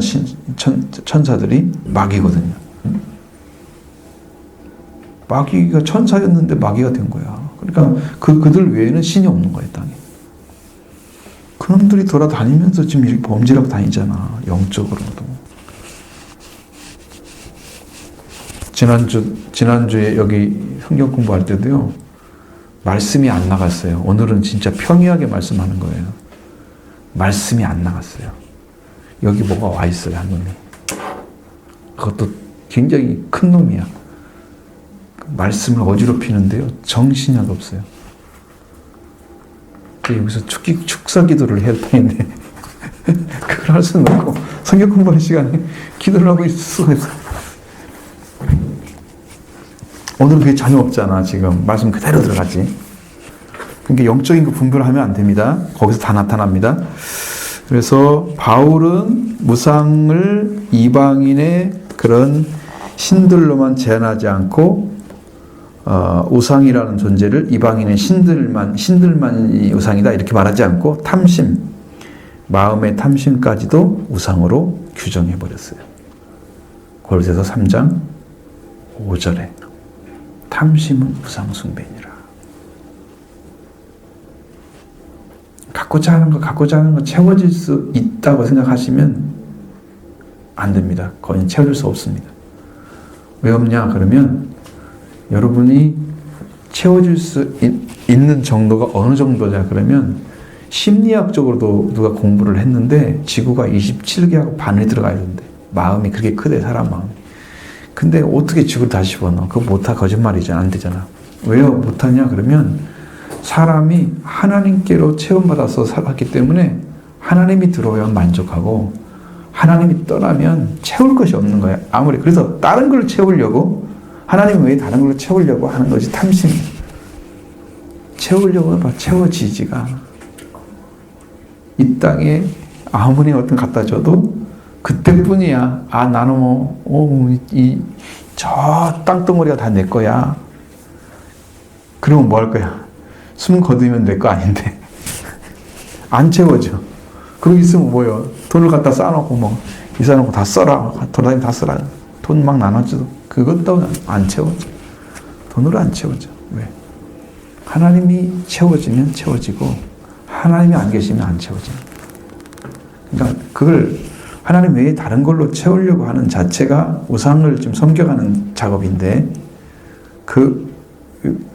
천사들이 마귀거든요. 마귀가 천사였는데 마귀가 된 거야. 그러니까 그들 외에는 신이 없는 거예요, 땅에. 그놈들이 돌아다니면서 지금 이렇게 범죄하고 다니잖아, 영적으로도. 지난주에 여기 성경 공부할 때도요, 말씀이 안 나갔어요. 오늘은 진짜 평이하게 말씀하는 거예요. 말씀이 안 나갔어요. 여기 뭐가 와 있어요, 한 놈이. 그것도 굉장히 큰 놈이야. 말씀을 어지럽히는데요. 정신이 하나도 없어요. 여기서 축사 기도를 해야 되는데 그걸 할 수는 없고 성경 공부하는 시간에 기도를 하고 있을 수가 있어요. 오늘은 그게 전혀 없잖아. 지금 말씀 그대로 들어가지. 그러니까 영적인 그 분별을 하면 안 됩니다. 거기서 다 나타납니다. 그래서 바울은 우상을 이방인의 그런 신들로만 제한하지 않고 우상이라는 존재를 이방인의 신들만이 우상이다 이렇게 말하지 않고 탐심, 마음의 탐심까지도 우상으로 규정해 버렸어요. 골로새서 3장 5절에 탐심은 우상 숭배니라. 갖고자 하는 거 채워질 수 있다고 생각하시면 안 됩니다. 거의 채워질 수 없습니다. 왜 없냐 그러면 여러분이 채워질 수 있는 정도가 어느 정도냐 그러면 심리학적으로도 누가 공부를 했는데 지구가 27개하고 반을 들어가야 된대. 마음이 그렇게 크대, 사람 마음이. 근데 어떻게 지구를 다시 집어넣어? 그거 못하, 거짓말이잖아. 안 되잖아. 왜요? 못하냐 그러면 사람이 하나님께로 체험받아서 살았기 때문에 하나님이 들어오면 만족하고 하나님이 떠나면 채울 것이 없는 거야. 아무리 그래서 다른 걸 채우려고 하나님 외에 다른 걸로 채우려고 하는 것이 탐심. 채우려고 해봐 채워지지가 않아. 이 땅에 아무리 어떤 갖다 줘도 그때뿐이야. 아 나는 저 땅덩어리가 다 내 거야. 그러면 뭐 할 거야? 숨 거두면 내 거 아닌데 안 채워져. 그러고 있으면 뭐요? 돈을 갖다 쌓아놓고 뭐 이사놓고 다 써라. 돌아다니면 다 써라. 돈 막 나눠줘도 그것도 안 채워져. 돈으로 안 채워져. 왜? 하나님이 채워지면 채워지고 하나님이 안 계시면 안 채워져. 그러니까 그걸 하나님 외에 다른 걸로 채우려고 하는 자체가 우상을 좀 섬겨가는 작업인데 그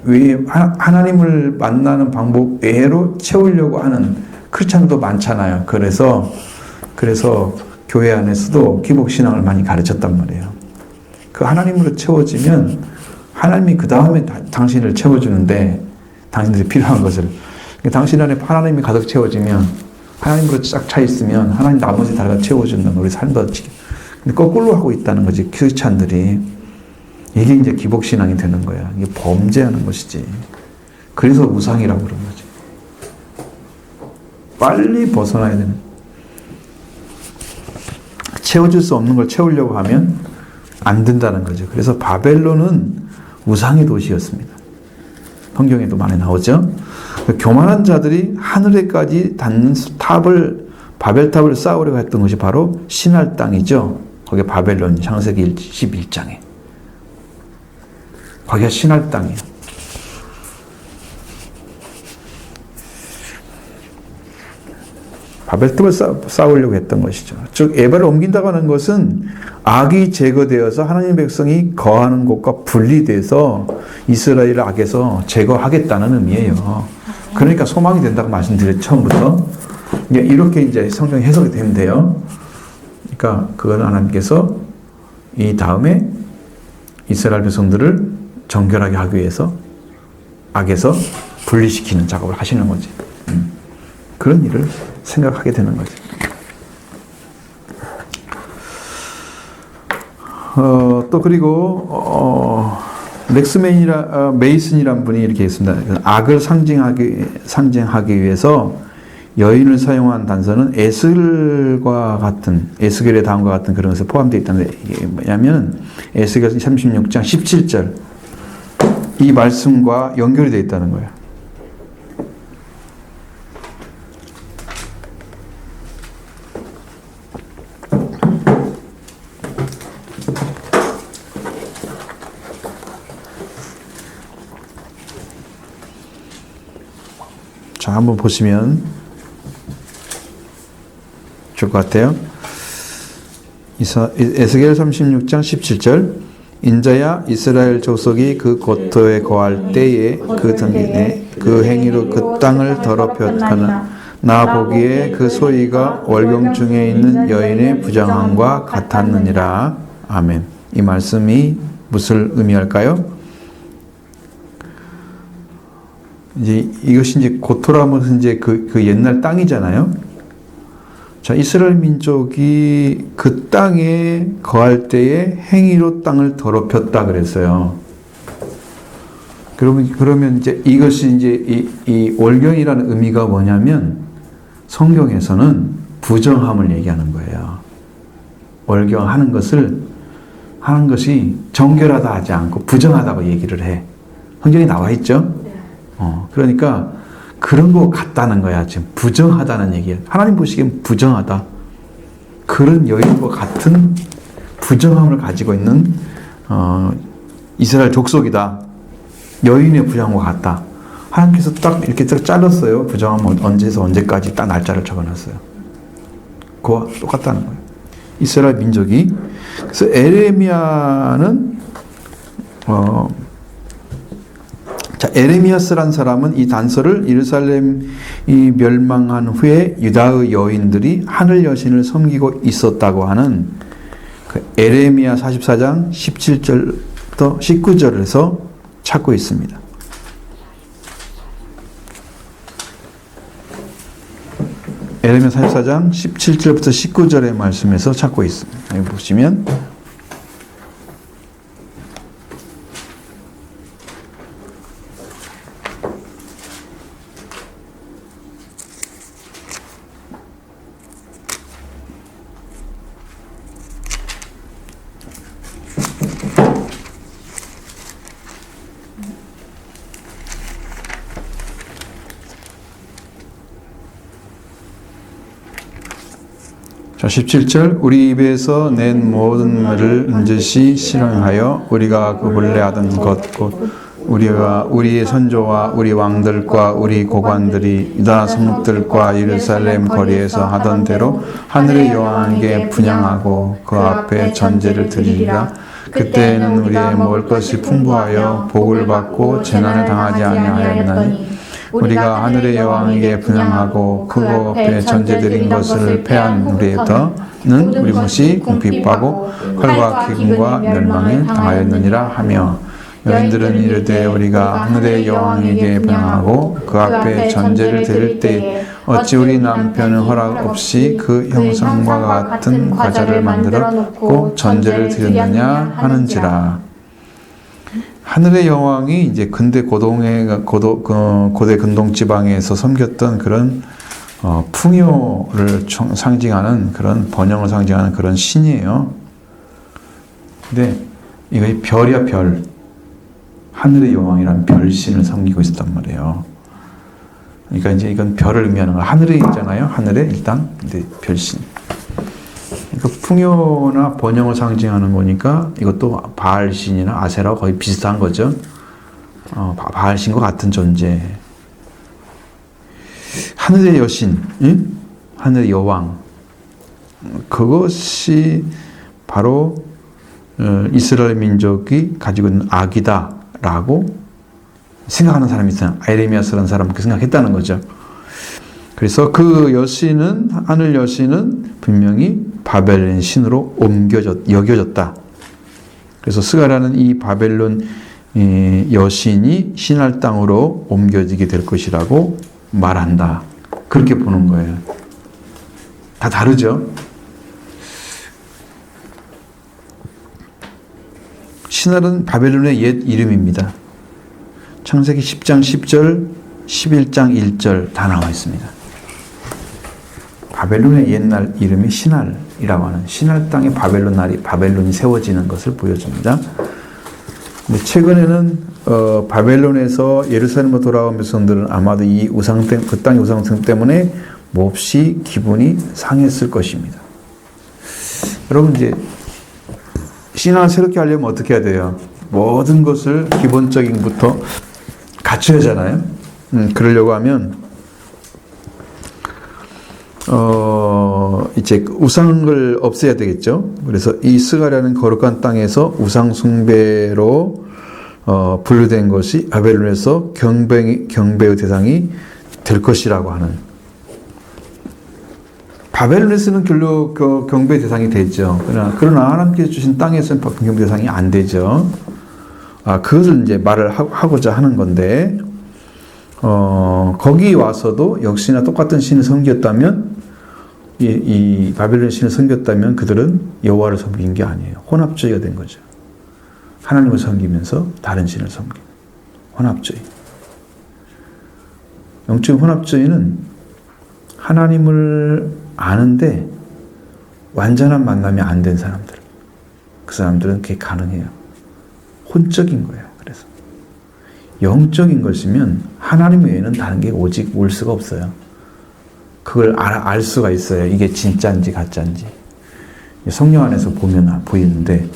외에 하나님을 만나는 방법 외로 채우려고 하는 크리스찬도 많잖아요. 그래서 교회 안에서도 기복신앙을 많이 가르쳤단 말이에요. 그 하나님으로 채워지면 하나님이 그 다음에 당신을 채워주는데 당신들이 필요한 것을 당신 안에 하나님이 가득 채워지면 하나님으로 쫙 차 있으면 하나님 나머지 다 채워주는 우리 삶도 근데 거꾸로 하고 있다는 거지 크리스찬들이. 이게 이제 기복신앙이 되는 거야. 이게 범죄하는 것이지. 그래서 우상이라고 그런 거지. 빨리 벗어나야 되는. 채워줄 수 없는 걸 채우려고 하면 안 된다는 거죠. 그래서 바벨론은 우상의 도시였습니다. 성경에도 많이 나오죠. 교만한 자들이 하늘에까지 닿는 바벨탑을 쌓으려고 했던 것이 바로 신할 땅이죠. 거기 바벨론 창세기 11장에. 거기가 신할 땅이에요. 바벨탑을 쌓으려고 했던 것이죠. 즉 에바를 옮긴다고 하는 것은 악이 제거되어서 하나님 백성이 거하는 곳과 분리돼서 이스라엘을 악에서 제거하겠다는 의미예요. 그러니까 소망이 된다고 말씀드렸죠. 처음부터. 이렇게 이제 성경이 해석이 되면 돼요. 그러니까 그건 하나님께서 이 다음에 이스라엘 백성들을 정결하게 하기 위해서 악에서 분리시키는 작업을 하시는 거지. 그런 일을 생각하게 되는 거지. 또 그리고 메이슨이란 분이 이렇게 있습니다. 악을 상징하기 위해서 여인을 사용한 단서는 에스겔과 같은 에스겔의 다음과 같은 그런 것에 포함되어 있다는데 이게 뭐냐면 에스겔 36장 17절 이 말씀과 연결이 되어 있다는 거예요. 자, 한번 보시면 좋을 것 같아요. 에스겔 36장 17절 인자야 이스라엘 족속이 그 고토에 거할 때에 그 등에 그 행위로 그 땅을 더럽혔거나 나 보기에 그 소위가 월경 중에 있는 여인의 부정함과 같았느니라. 아멘. 이 말씀이 무엇을 의미할까요? 이제 이것이 이제 고토라면 이제 그 옛날 땅이잖아요. 자, 이스라엘 민족이 그 땅에 거할 때에 행위로 땅을 더럽혔다 그랬어요. 그러면 이제 이것이 이제 이 월경이라는 의미가 뭐냐면 성경에서는 부정함을 얘기하는 거예요. 월경하는 것이 정결하다 하지 않고 부정하다고 얘기를 해. 성경에 나와 있죠? 그러니까 그런 거 같다는 거야. 지금 부정하다는 얘기야. 하나님 보시기엔 부정하다. 그런 여인과 같은 부정함을 가지고 있는 이스라엘 족속이다. 여인의 부정함과 같다. 하나님께서 딱 이렇게 딱 잘랐어요. 부정함 언제에서 언제까지 딱 날짜를 적어놨어요. 그와 똑같다는 거예요. 이스라엘 민족이. 그래서 에레미야는 에레미야스란 사람은 이 단서를 예루살렘이 멸망한 후에 유다의 여인들이 하늘 여신을 섬기고 있었다고 하는 그 에레미야 44장 17절부터 19절에서 찾고 있습니다. 에레미야 44장 17절부터 19절의 말씀에서 찾고 있습니다. 여기 보시면 자, 17절 우리 입에서 낸 모든 말을 은제시 실행하여 우리가 그 본래 하던 것 곧 우리가 우리의 선조와 우리 왕들과 우리 고관들이 유다 성읍들과 예루살렘 거리에서 하던 대로 하늘의 여호와께 분향하고 그 앞에 전제를 드리리라. 그때에는 우리의 먹을 것이 풍부하여 복을 받고 재난을 당하지 아니하였나니 우리가 하늘의 여호와께 분향하고 그 앞에 전제드린 것을 패한 우리에게는 우리 몫이 궁핍하고 칼과 기근과 멸망에 당하였느니라 하며 여인들은 이르되 우리가 하늘의 여호와께 분향하고 그 앞에 전제를 드릴 때 어찌 우리 남편은 허락 없이 그 형상과 같은 과자를 만들어 놓고 전제를 드렸느냐 하는지라. 하늘의 여왕이 이제 고대 근동 지방에서 섬겼던 그런 풍요를 상징하는 그런 번영을 상징하는 그런 신이에요. 근데 이거 별이야, 별. 하늘의 여왕이라는 별신을 섬기고 있었단 말이에요. 그러니까 이제 이건 별을 의미하는 거야. 하늘에 있잖아요. 하늘에 일단 근데 별신. 그 풍요나 번영을 상징하는 거니까 이것도 바알신이나 아세라와 거의 비슷한 거죠. 바알신과 같은 존재. 하늘의 여신, 응? 하늘의 여왕. 그것이 바로 이스라엘 민족이 가지고 있는 악이다라고 생각하는 사람이 있어요. 에레미야스라는 사람은 그렇게 생각했다는 거죠. 그래서 그 여신은, 하늘 여신은 분명히 바벨론 신으로 여겨졌다. 그래서 스가랴는 이 바벨론 여신이 신할 땅으로 옮겨지게 될 것이라고 말한다. 그렇게 보는 거예요. 다 다르죠? 신할은 바벨론의 옛 이름입니다. 창세기 10장 10절, 11장 1절 다 나와 있습니다. 바벨론의 옛날 이름이 신할이라고 하는 신할 땅에 바벨론이 세워지는 것을 보여줍니다. 근데 최근에는 바벨론에서 예루살렘으로 돌아온 백성들은 아마도 이 그 땅의 우상숭 때문에 몹시 기분이 상했을 것입니다. 여러분 이제 신앙을 새롭게 하려면 어떻게 해야 돼요? 모든 것을 기본적인 것부터 갖춰야 하잖아요. 그러려고 하면 이제 우상을 없애야 되겠죠. 그래서 이 스가랴는 거룩한 땅에서 우상 숭배로 분류된 것이 바벨론에서 경배의 대상이 될 것이라고 하는 바벨론에서는 결국 경배 대상이 되죠. 그러나 하나님께서 주신 땅에서는 경배 대상이 안 되죠. 그것을 이제 말을 하고자 하는 건데, 거기 와서도 역시나 똑같은 신을 섬겼다면, 이 바벨론 신을 섬겼다면 그들은 여호와를 섬긴 게 아니에요. 혼합주의가 된 거죠. 하나님을 섬기면서 다른 신을 섬기는 혼합주의. 영적인 혼합주의는 하나님을 아는데 완전한 만남이 안 된 사람들. 그 사람들은 그게 가능해요. 혼적인 거예요. 그래서 영적인 것이면 하나님 외에는 다른 게 오직 올 수가 없어요. 그걸 알 수가 있어요. 이게 진짜인지 가짜인지. 성령 안에서 보면 보이는데,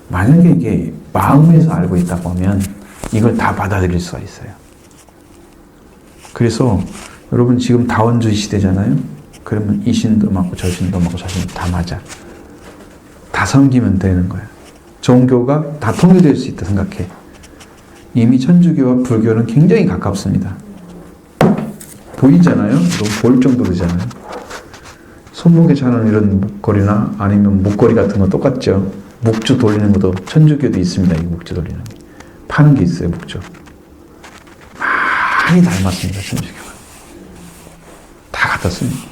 만약에 이게 마음에서 알고 있다고 하면 이걸 다 받아들일 수가 있어요. 그래서 여러분 지금 다원주의 시대잖아요. 그러면 이 신도 맞고 저 신도 맞고 저 신도 다 맞아. 다 섬기면 되는 거예요. 종교가 다 통일될 수 있다 생각해. 이미 천주교와 불교는 굉장히 가깝습니다. 보이잖아요. 너무 볼 정도로잖아요. 손목에 차는 이런 목걸이나 아니면 목걸이 같은 거 똑같죠. 묵주 돌리는 것도 천주교도 있습니다. 이 묵주 돌리는 게. 파는 게 있어요. 묵주. 많이 닮았습니다. 천주교가. 다 같았습니다.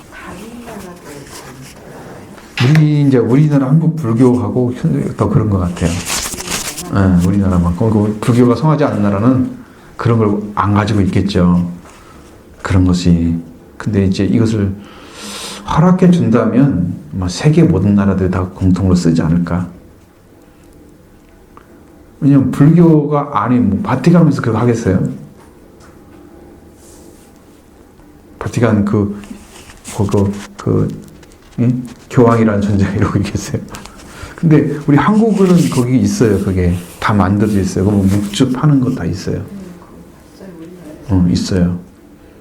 우리나라 한국 불교하고 더 그런 것 같아요. 네, 우리나라만. 불교가 성하지 않은 나라는 그런 걸 안 가지고 있겠죠. 그런 것이. 근데 이제 이것을 허락해 준다면 세계 모든 나라들이 다 공통으로 쓰지 않을까. 왜냐면 불교가 바티칸에서 그거 하겠어요? 바티칸 교황이라는 존재가 이러고 있겠어요. 근데 우리 한국은 거기 있어요. 그게 다 만들어져 있어요. 그럼 묵주 파는 거 다 있어요. 있어요.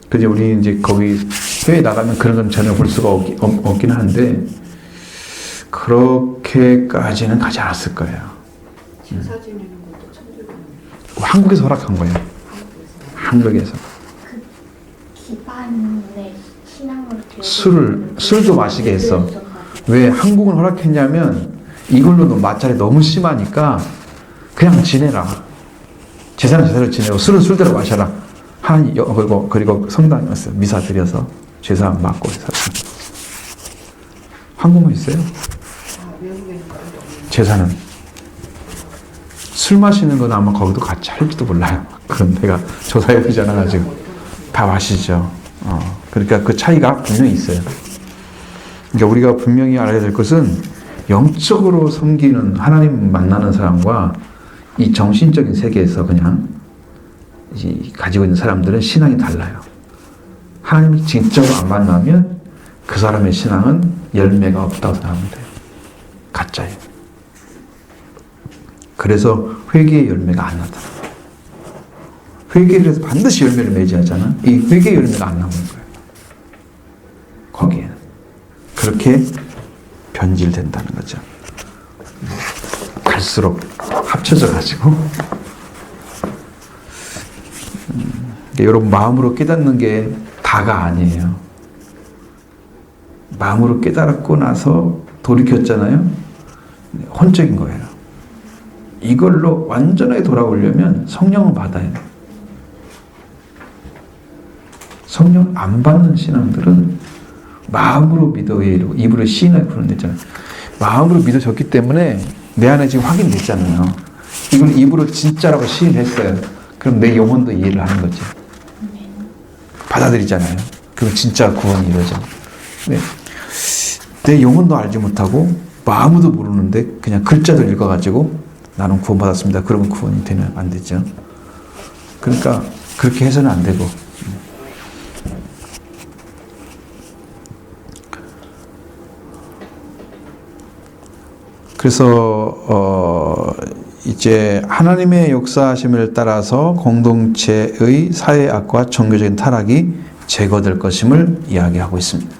근데 우리 이제 거기 해외 나가면 그런 건 전혀 볼 수가 없긴 한데, 그렇게까지는 가지 않았을 거예요. 제사 지내는 것도 천주교는 한국에서 허락한 거예요. 한국에서. 기반의 신앙으로 술도 마시게 했어. 왜 한국은 허락했냐면 이걸로도 마찰이 너무 심하니까 그냥 지내라. 제사는 제사를 지내고 술은 술대로 마셔라. 그리고 성당에 왔어요. 미사 드려서 제사 맞고 살았어요. 한국만 있어요. 외국에는 제사는. 술 마시는 건 아마 거기도 같이 할지도 몰라요. 그건 내가 조사해보지 않아가지고. 다 마시죠. 그러니까 그 차이가 분명히 있어요. 그러니까 우리가 분명히 알아야 될 것은 영적으로 섬기는 하나님 만나는 사람과 이 정신적인 세계에서 그냥 가지고 있는 사람들은 신앙이 달라요. 하나님을 진짜로 안 만나면 그 사람의 신앙은 열매가 없다고 생각하면 돼요. 가짜예요. 그래서 회개의 열매가 안 나다. 회개를 해서 반드시 열매를 맺어야 하잖아. 이 회개의 열매가 안 나오는 거예요. 거기에는. 그렇게 변질된다는 거죠. 갈수록 합쳐져 가지고 여러분 마음으로 깨닫는 게 다가 아니에요. 마음으로 깨달았고 나서 돌이켰잖아요. 혼적인 거예요. 이걸로 완전하게 돌아오려면 성령을 받아야 돼요. 성령 안 받는 신앙들은 마음으로 믿어 이러고 입으로 시인하게 부르는데잖아요. 마음으로 믿어졌기 때문에 내 안에 지금 확인됐잖아요. 이걸 입으로 진짜라고 시인했어요. 그럼 내 영혼도 이해를 하는 거지. 받아들이잖아요. 그럼 진짜 구원이 이루어져. 네. 내 영혼도 알지 못하고 마음도 모르는데 그냥 글자도 읽어가지고 나는 구원받았습니다. 그러면 구원이 되면 안 되죠. 그러니까 그렇게 해서는 안 되고. 그래서 이제 하나님의 역사하심을 따라서 공동체의 사회악과 종교적인 타락이 제거될 것임을 이야기하고 있습니다.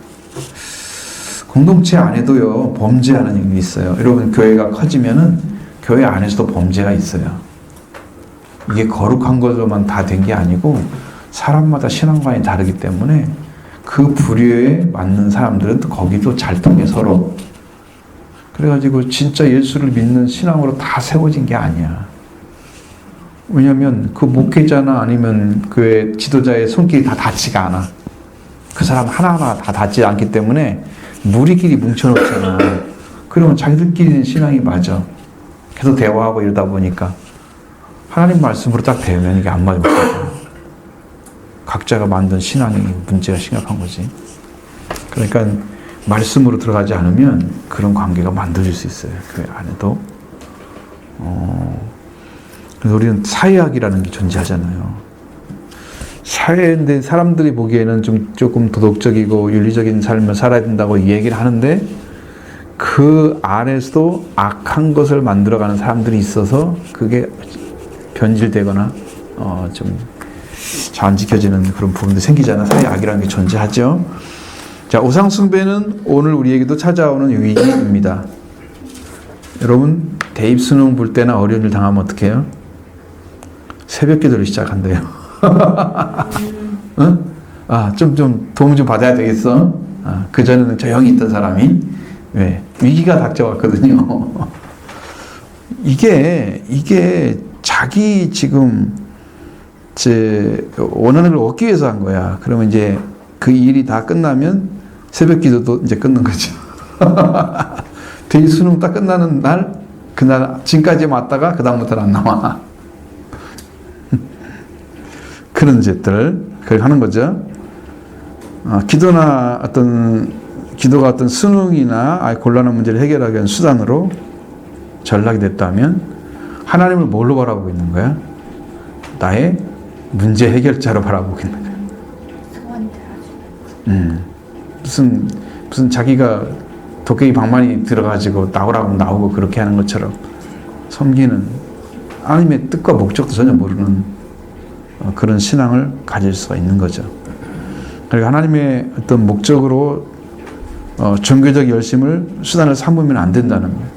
공동체 안에도요 범죄하는 일이 있어요. 여러분 교회가 커지면은 교회 안에서도 범죄가 있어요. 이게 거룩한 것으로만 다 된 게 아니고 사람마다 신앙관이 다르기 때문에 그 부류에 맞는 사람들은 또 거기도 잘 통해 서로. 그래가지고 진짜 예수를 믿는 신앙으로 다 세워진 게 아니야. 왜냐하면 그 목회자나 아니면 교회 지도자의 손길이 다 닿지가 않아. 그 사람 하나하나 다 닿지 않기 때문에 무리끼리 뭉쳐놓잖아. 그러면 자기들끼리는 신앙이 맞아. 계속 대화하고 이러다 보니까 하나님 말씀으로 딱 되면 이게 안 맞는 거야. 각자가 만든 신앙이 문제가 심각한 거지. 그러니까 말씀으로 들어가지 않으면 그런 관계가 만들어질 수 있어요. 교회 안에도. 그래서 우리는 사회학이라는 게 존재하잖아요. 사회인데 사람들이 보기에는 조금 도덕적이고 윤리적인 삶을 살아야 된다고 얘기를 하는데 그 안에서도 악한 것을 만들어가는 사람들이 있어서 그게 변질되거나 좀 잘 안 지켜지는 그런 부분도 생기잖아요. 사회악이라는 게 존재하죠. 자, 우상숭배는 오늘 우리에게도 찾아오는 위기입니다. 여러분, 대입 수능 볼 때나 어려운 일 당하면 어떻게 해요? 새벽 기도를 시작한대요. 응? 좀 도움 좀 받아야 되겠어? 그전에는 조용히 있던 사람이 왜? 위기가 닥쳐왔거든요. 이게 자기 지금 원하는 걸 얻기 위해서 한 거야. 그러면 이제 그 일이 다 끝나면 새벽 기도도 이제 끊는 거죠. 대입 수능 딱 끝나는 날, 그날 지금까지 왔다가 그 다음부터는 안 나와. 그런 짓들 그걸 하는 거죠. 기도가 어떤 수능이나 곤란한 문제를 해결하기 위한 수단으로 전락이 됐다면 하나님을 뭘로 바라보고 있는 거야? 나의 문제 해결자로 바라보고 있는 거야. 무슨 자기가 도깨비 방망이 들어가지고 나오라고 나오고 그렇게 하는 것처럼 섬기는 하나님의 뜻과 목적도 전혀 모르는 그런 신앙을 가질 수가 있는 거죠. 그러니까 하나님의 어떤 목적으로 종교적 열심을 수단을 삼으면 안 된다는 거예요.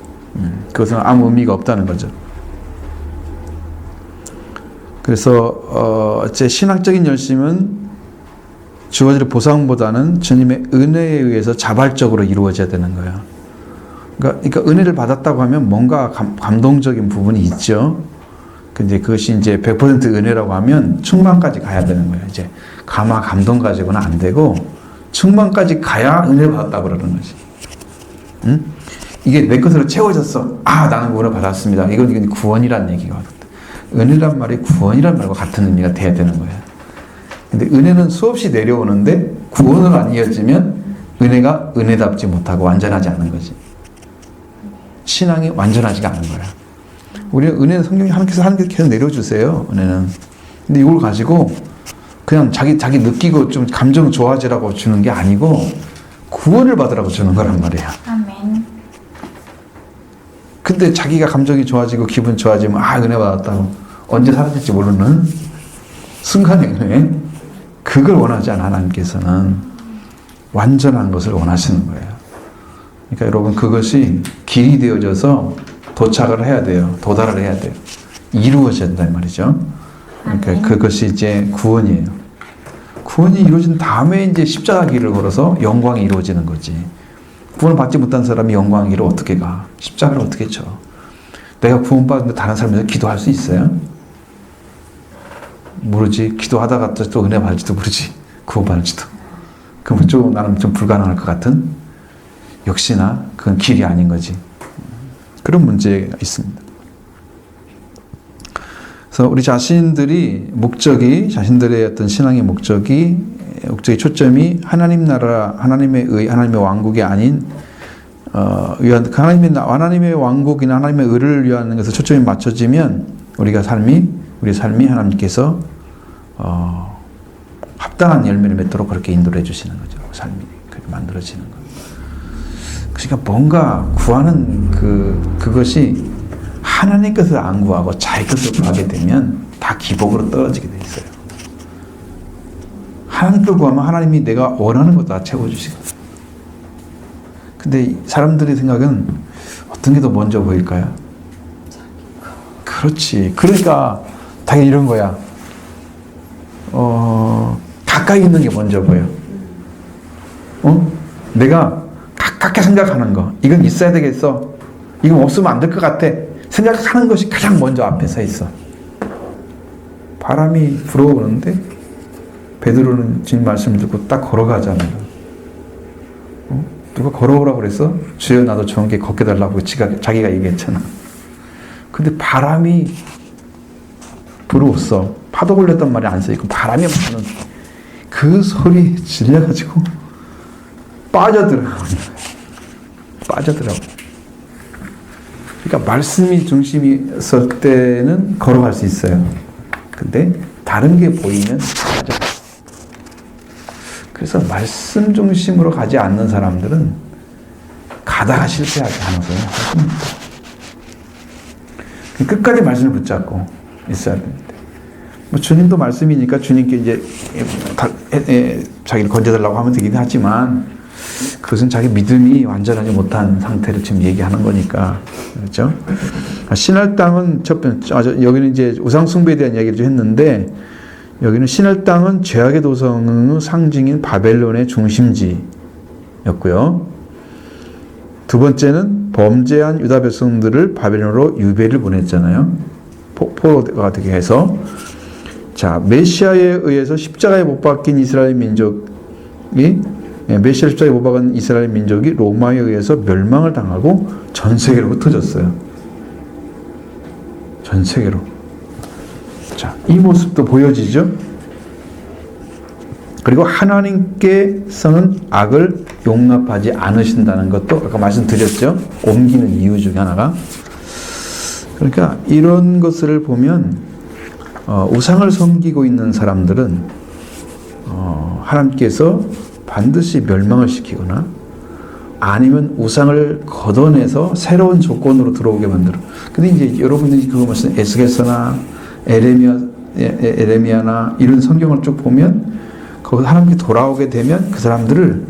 그것은 아무 의미가 없다는 거죠. 그래서 제 신학적인 열심은 주어질 보상보다는 주님의 은혜에 의해서 자발적으로 이루어져야 되는 거예요. 그러니까 은혜를 받았다고 하면 뭔가 감동적인 부분이 있죠. 근데 그것이 이제 100% 은혜라고 하면 충만까지 가야 되는 거예요. 이제 감동 가지고는 안 되고 충만까지 가야 은혜를 받았다고 그러는 거지. 응? 이게 내 것으로 채워졌어. 나는 은혜 받았습니다. 이건 구원이란 얘기가 왔다. 은혜란 말이 구원이란 말과 같은 의미가 돼야 되는 거예요. 근데 은혜는 수없이 내려오는데 구원으로 안 이어지면 은혜가 은혜답지 못하고 완전하지 않은 거지. 신앙이 완전하지가 않은 거야. 우리는 은혜는 성경이 하나님께서 계속 내려주세요. 은혜는. 근데 이걸 가지고 그냥 자기 느끼고 좀 감정 좋아지라고 주는 게 아니고 구원을 받으라고 주는 거란 말이야. 아멘. 근데 자기가 감정이 좋아지고 기분 좋아지면 은혜 받았다고 언제 사라질지 모르는 순간의 은혜, 그걸 원하지 않아. 하나님께서는 완전한 것을 원하시는 거예요. 그러니까 여러분, 그것이 길이 되어져서 도착을 해야 돼요. 도달을 해야 돼요. 이루어져야 된단 말이죠. 그러니까 그것이 이제 구원이에요. 구원이 이루어진 다음에 이제 십자가 길을 걸어서 영광이 이루어지는 거지. 구원을 받지 못한 사람이 영광의 길을 어떻게 가? 십자가를 어떻게 쳐? 내가 구원받는데 다른 사람에서 기도할 수 있어요? 모르지. 기도하다가 또 은혜 받을지도 모르지. 구원받을지도. 그러면 나는 좀 불가능할 것 같은? 역시나 그건 길이 아닌 거지. 그런 문제가 있습니다. 그래서 우리 자신들의 어떤 신앙의 목적의 초점이 하나님 나라, 하나님의 왕국이 아닌, 하나님의 왕국이나 하나님의 의를 위한 것에 초점이 맞춰지면 우리 삶이 하나님께서 합당한 열매를 맺도록 그렇게 인도를 해주시는 거죠. 삶이 그렇게 만들어지는 거. 그러니까 뭔가 구하는 그것이 하나님 것을 안 구하고 자기 것을 구하게 되면 다 기복으로 떨어지게 돼 있어요. 하나님 걸 구하면 하나님이 내가 원하는 것 다 채워주시거든요. 근데 사람들의 생각은 어떤 게 더 먼저 보일까요? 그렇지. 그러니까 당연히 이런 거야. 가까이 있는 게 먼저 보여. 내가 가깝게 생각하는 거, 이건 있어야 되겠어, 이건 없으면 안 될 것 같아 생각하는 것이 가장 먼저 앞에 서 있어. 바람이 불어오는데 베드로는 주님 말씀 듣고 딱 걸어가잖아요. 누가 걸어오라고 그랬어? 주여 나도 좋은 게 걷게 달라고 자기가 얘기했잖아. 근데 바람이 불어왔어. 파도 걸렸단 말이 안 써있고 바람이 부는 그 소리에 질려가지고 빠져들어가고 그러니까 말씀이 중심이 설 때는 걸어갈 수 있어요. 근데 다른 게 보이면 빠져. 그래서 말씀 중심으로 가지 않는 사람들은 가다가 실패하지 않아서요. 끝까지 말씀을 붙잡고 있어야 됩니다. 뭐 주님도 말씀이니까 주님께 이제 자기를 건져달라고 하면 되긴 하지만 그것은 자기 믿음이 완전하지 못한 상태를 지금 얘기하는 거니까. 그렇죠? 신할 땅은 첫 번째, 여기는 이제 우상숭배에 대한 이야기를 좀 했는데, 여기는 신할 땅은 죄악의 도성의 상징인 바벨론의 중심지였고요. 두 번째는 범죄한 유다 백성들을 바벨론으로 유배를 보냈잖아요. 포로가 되게 해서. 자, 메시아에 의해서 십자가에 못 박힌 이스라엘 민족이, 메시아 십자가에 못 박은 이스라엘 민족이 로마에 의해서 멸망을 당하고 전 세계로 흩어졌어요. 전 세계로. 자, 이 모습도 보여지죠? 그리고 하나님께서는 악을 용납하지 않으신다는 것도 아까 말씀드렸죠? 옮기는 이유 중에 하나가. 그러니까 이런 것을 보면 우상을 섬기고 있는 사람들은 하나님께서 반드시 멸망을 시키거나 아니면 우상을 걷어내서 새로운 조건으로 들어오게 만들어. 근데 이제 여러분들이 그거 무슨 에스겔서나 에레미야나 이런 성경을 쭉 보면 거기 하나님께 돌아오게 되면 그 사람들을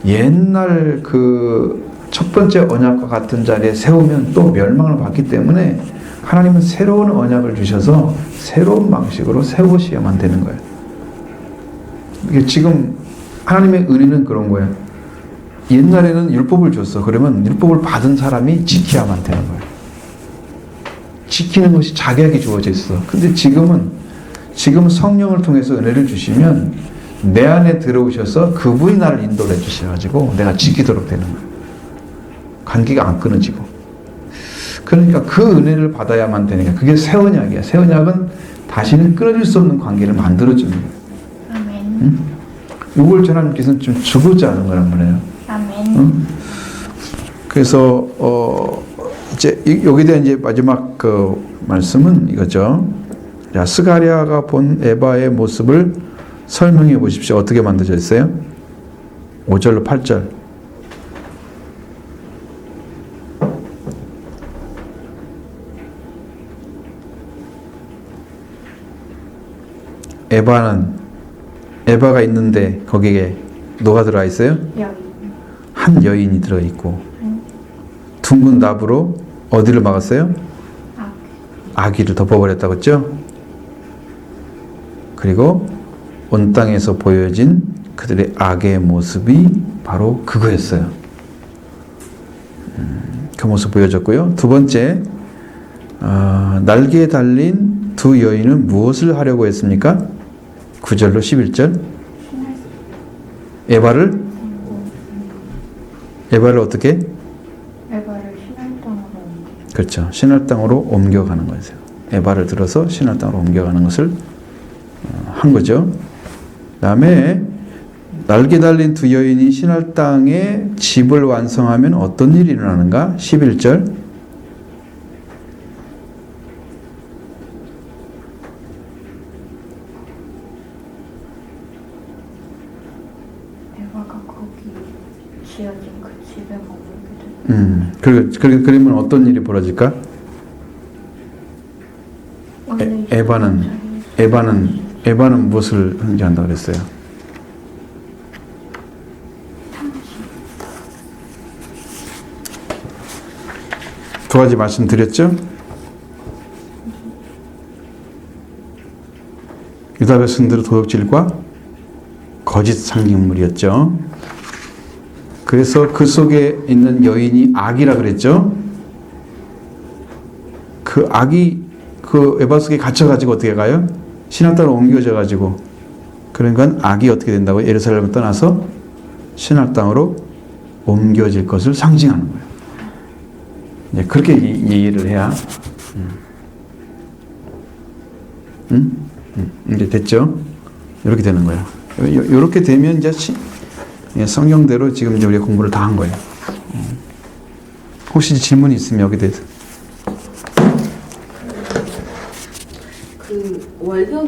옛날 그 첫 번째 언약과 같은 자리에 세우면 또 멸망을 받기 때문에 하나님은 새로운 언약을 주셔서 새로운 방식으로 세우셔야만 되는 거예요. 이게 지금 하나님의 은혜는 그런 거예요. 옛날에는 율법을 줬어. 그러면 율법을 받은 사람이 지켜야만 되는 거예요. 지키는 것이 자기에게 주어져 있어. 근데 지금 성령을 통해서 은혜를 주시면 내 안에 들어오셔서 그분이 나를 인도를 해주셔가지고 내가 지키도록 되는 거예요. 관계가 안 끊어지고. 그러니까 그 은혜를 받아야만 되니까 그게 새 언약이야. 새 언약은 다시는 끊어질 수 없는 관계를 만들어주는 거예요. 아멘. 응? 이걸 하나님께서는 좀 주고자 하는 거란 말이에요. 아멘. 응? 그래서 이제 여기에 대한 이제 마지막 그 말씀은 이거죠. 자, 스가랴가 본 에바의 모습을 설명해 보십시오. 어떻게 만들어져 있어요? 5절로 8절. 에바가 있는데 거기에 누가 들어가 있어요? 여인. 한 여인이 들어 있고 둥근 나무로 어디를 막았어요? 아기를 덮어버렸다고 했죠? 그리고 온 땅에서 보여진 그들의 악의 모습이 바로 그거였어요. 그 모습 보여줬고요. 두 번째, 날개에 달린 두 여인은 무엇을 하려고 했습니까? 9절로 11절. 에바를 어떻게? 에바를 신할 땅으로 옮겨. 그렇죠. 신할 땅으로 옮겨가는 거예요. 에바를 들어서 신할 땅으로 옮겨가는 것을 한 거죠. 그 다음에 날개 달린 두 여인이 신할 땅에 집을 완성하면 어떤 일이 일어나는가? 11절. 에바가 거기 지어진 그 집에 머물게 되는. 그러면 어떤 일이 벌어질까? 에바는 무엇을 흥지한다고 그랬어요? 두 가지 말씀드렸죠? 유다 백성들의 도둑질과 거짓 상징물이었죠. 그래서 그 속에 있는 여인이 악이라 그랬죠. 그 악이 그 에바 속에 갇혀가지고 어떻게 가요? 신앙 땅으로 옮겨져 가지고 그러니까 악이 어떻게 된다고 예루살렘을 떠나서 신앙 땅으로 옮겨질 것을 상징하는 거예요. 이제 그렇게 이해를 해야 이제 됐죠? 이렇게 되는 거예요. 이렇게 되면 이제 성경대로 지금 이제 우리가 공부를 다 한 거예요. 혹시 질문이 있으면 여기 대해서. 그 월경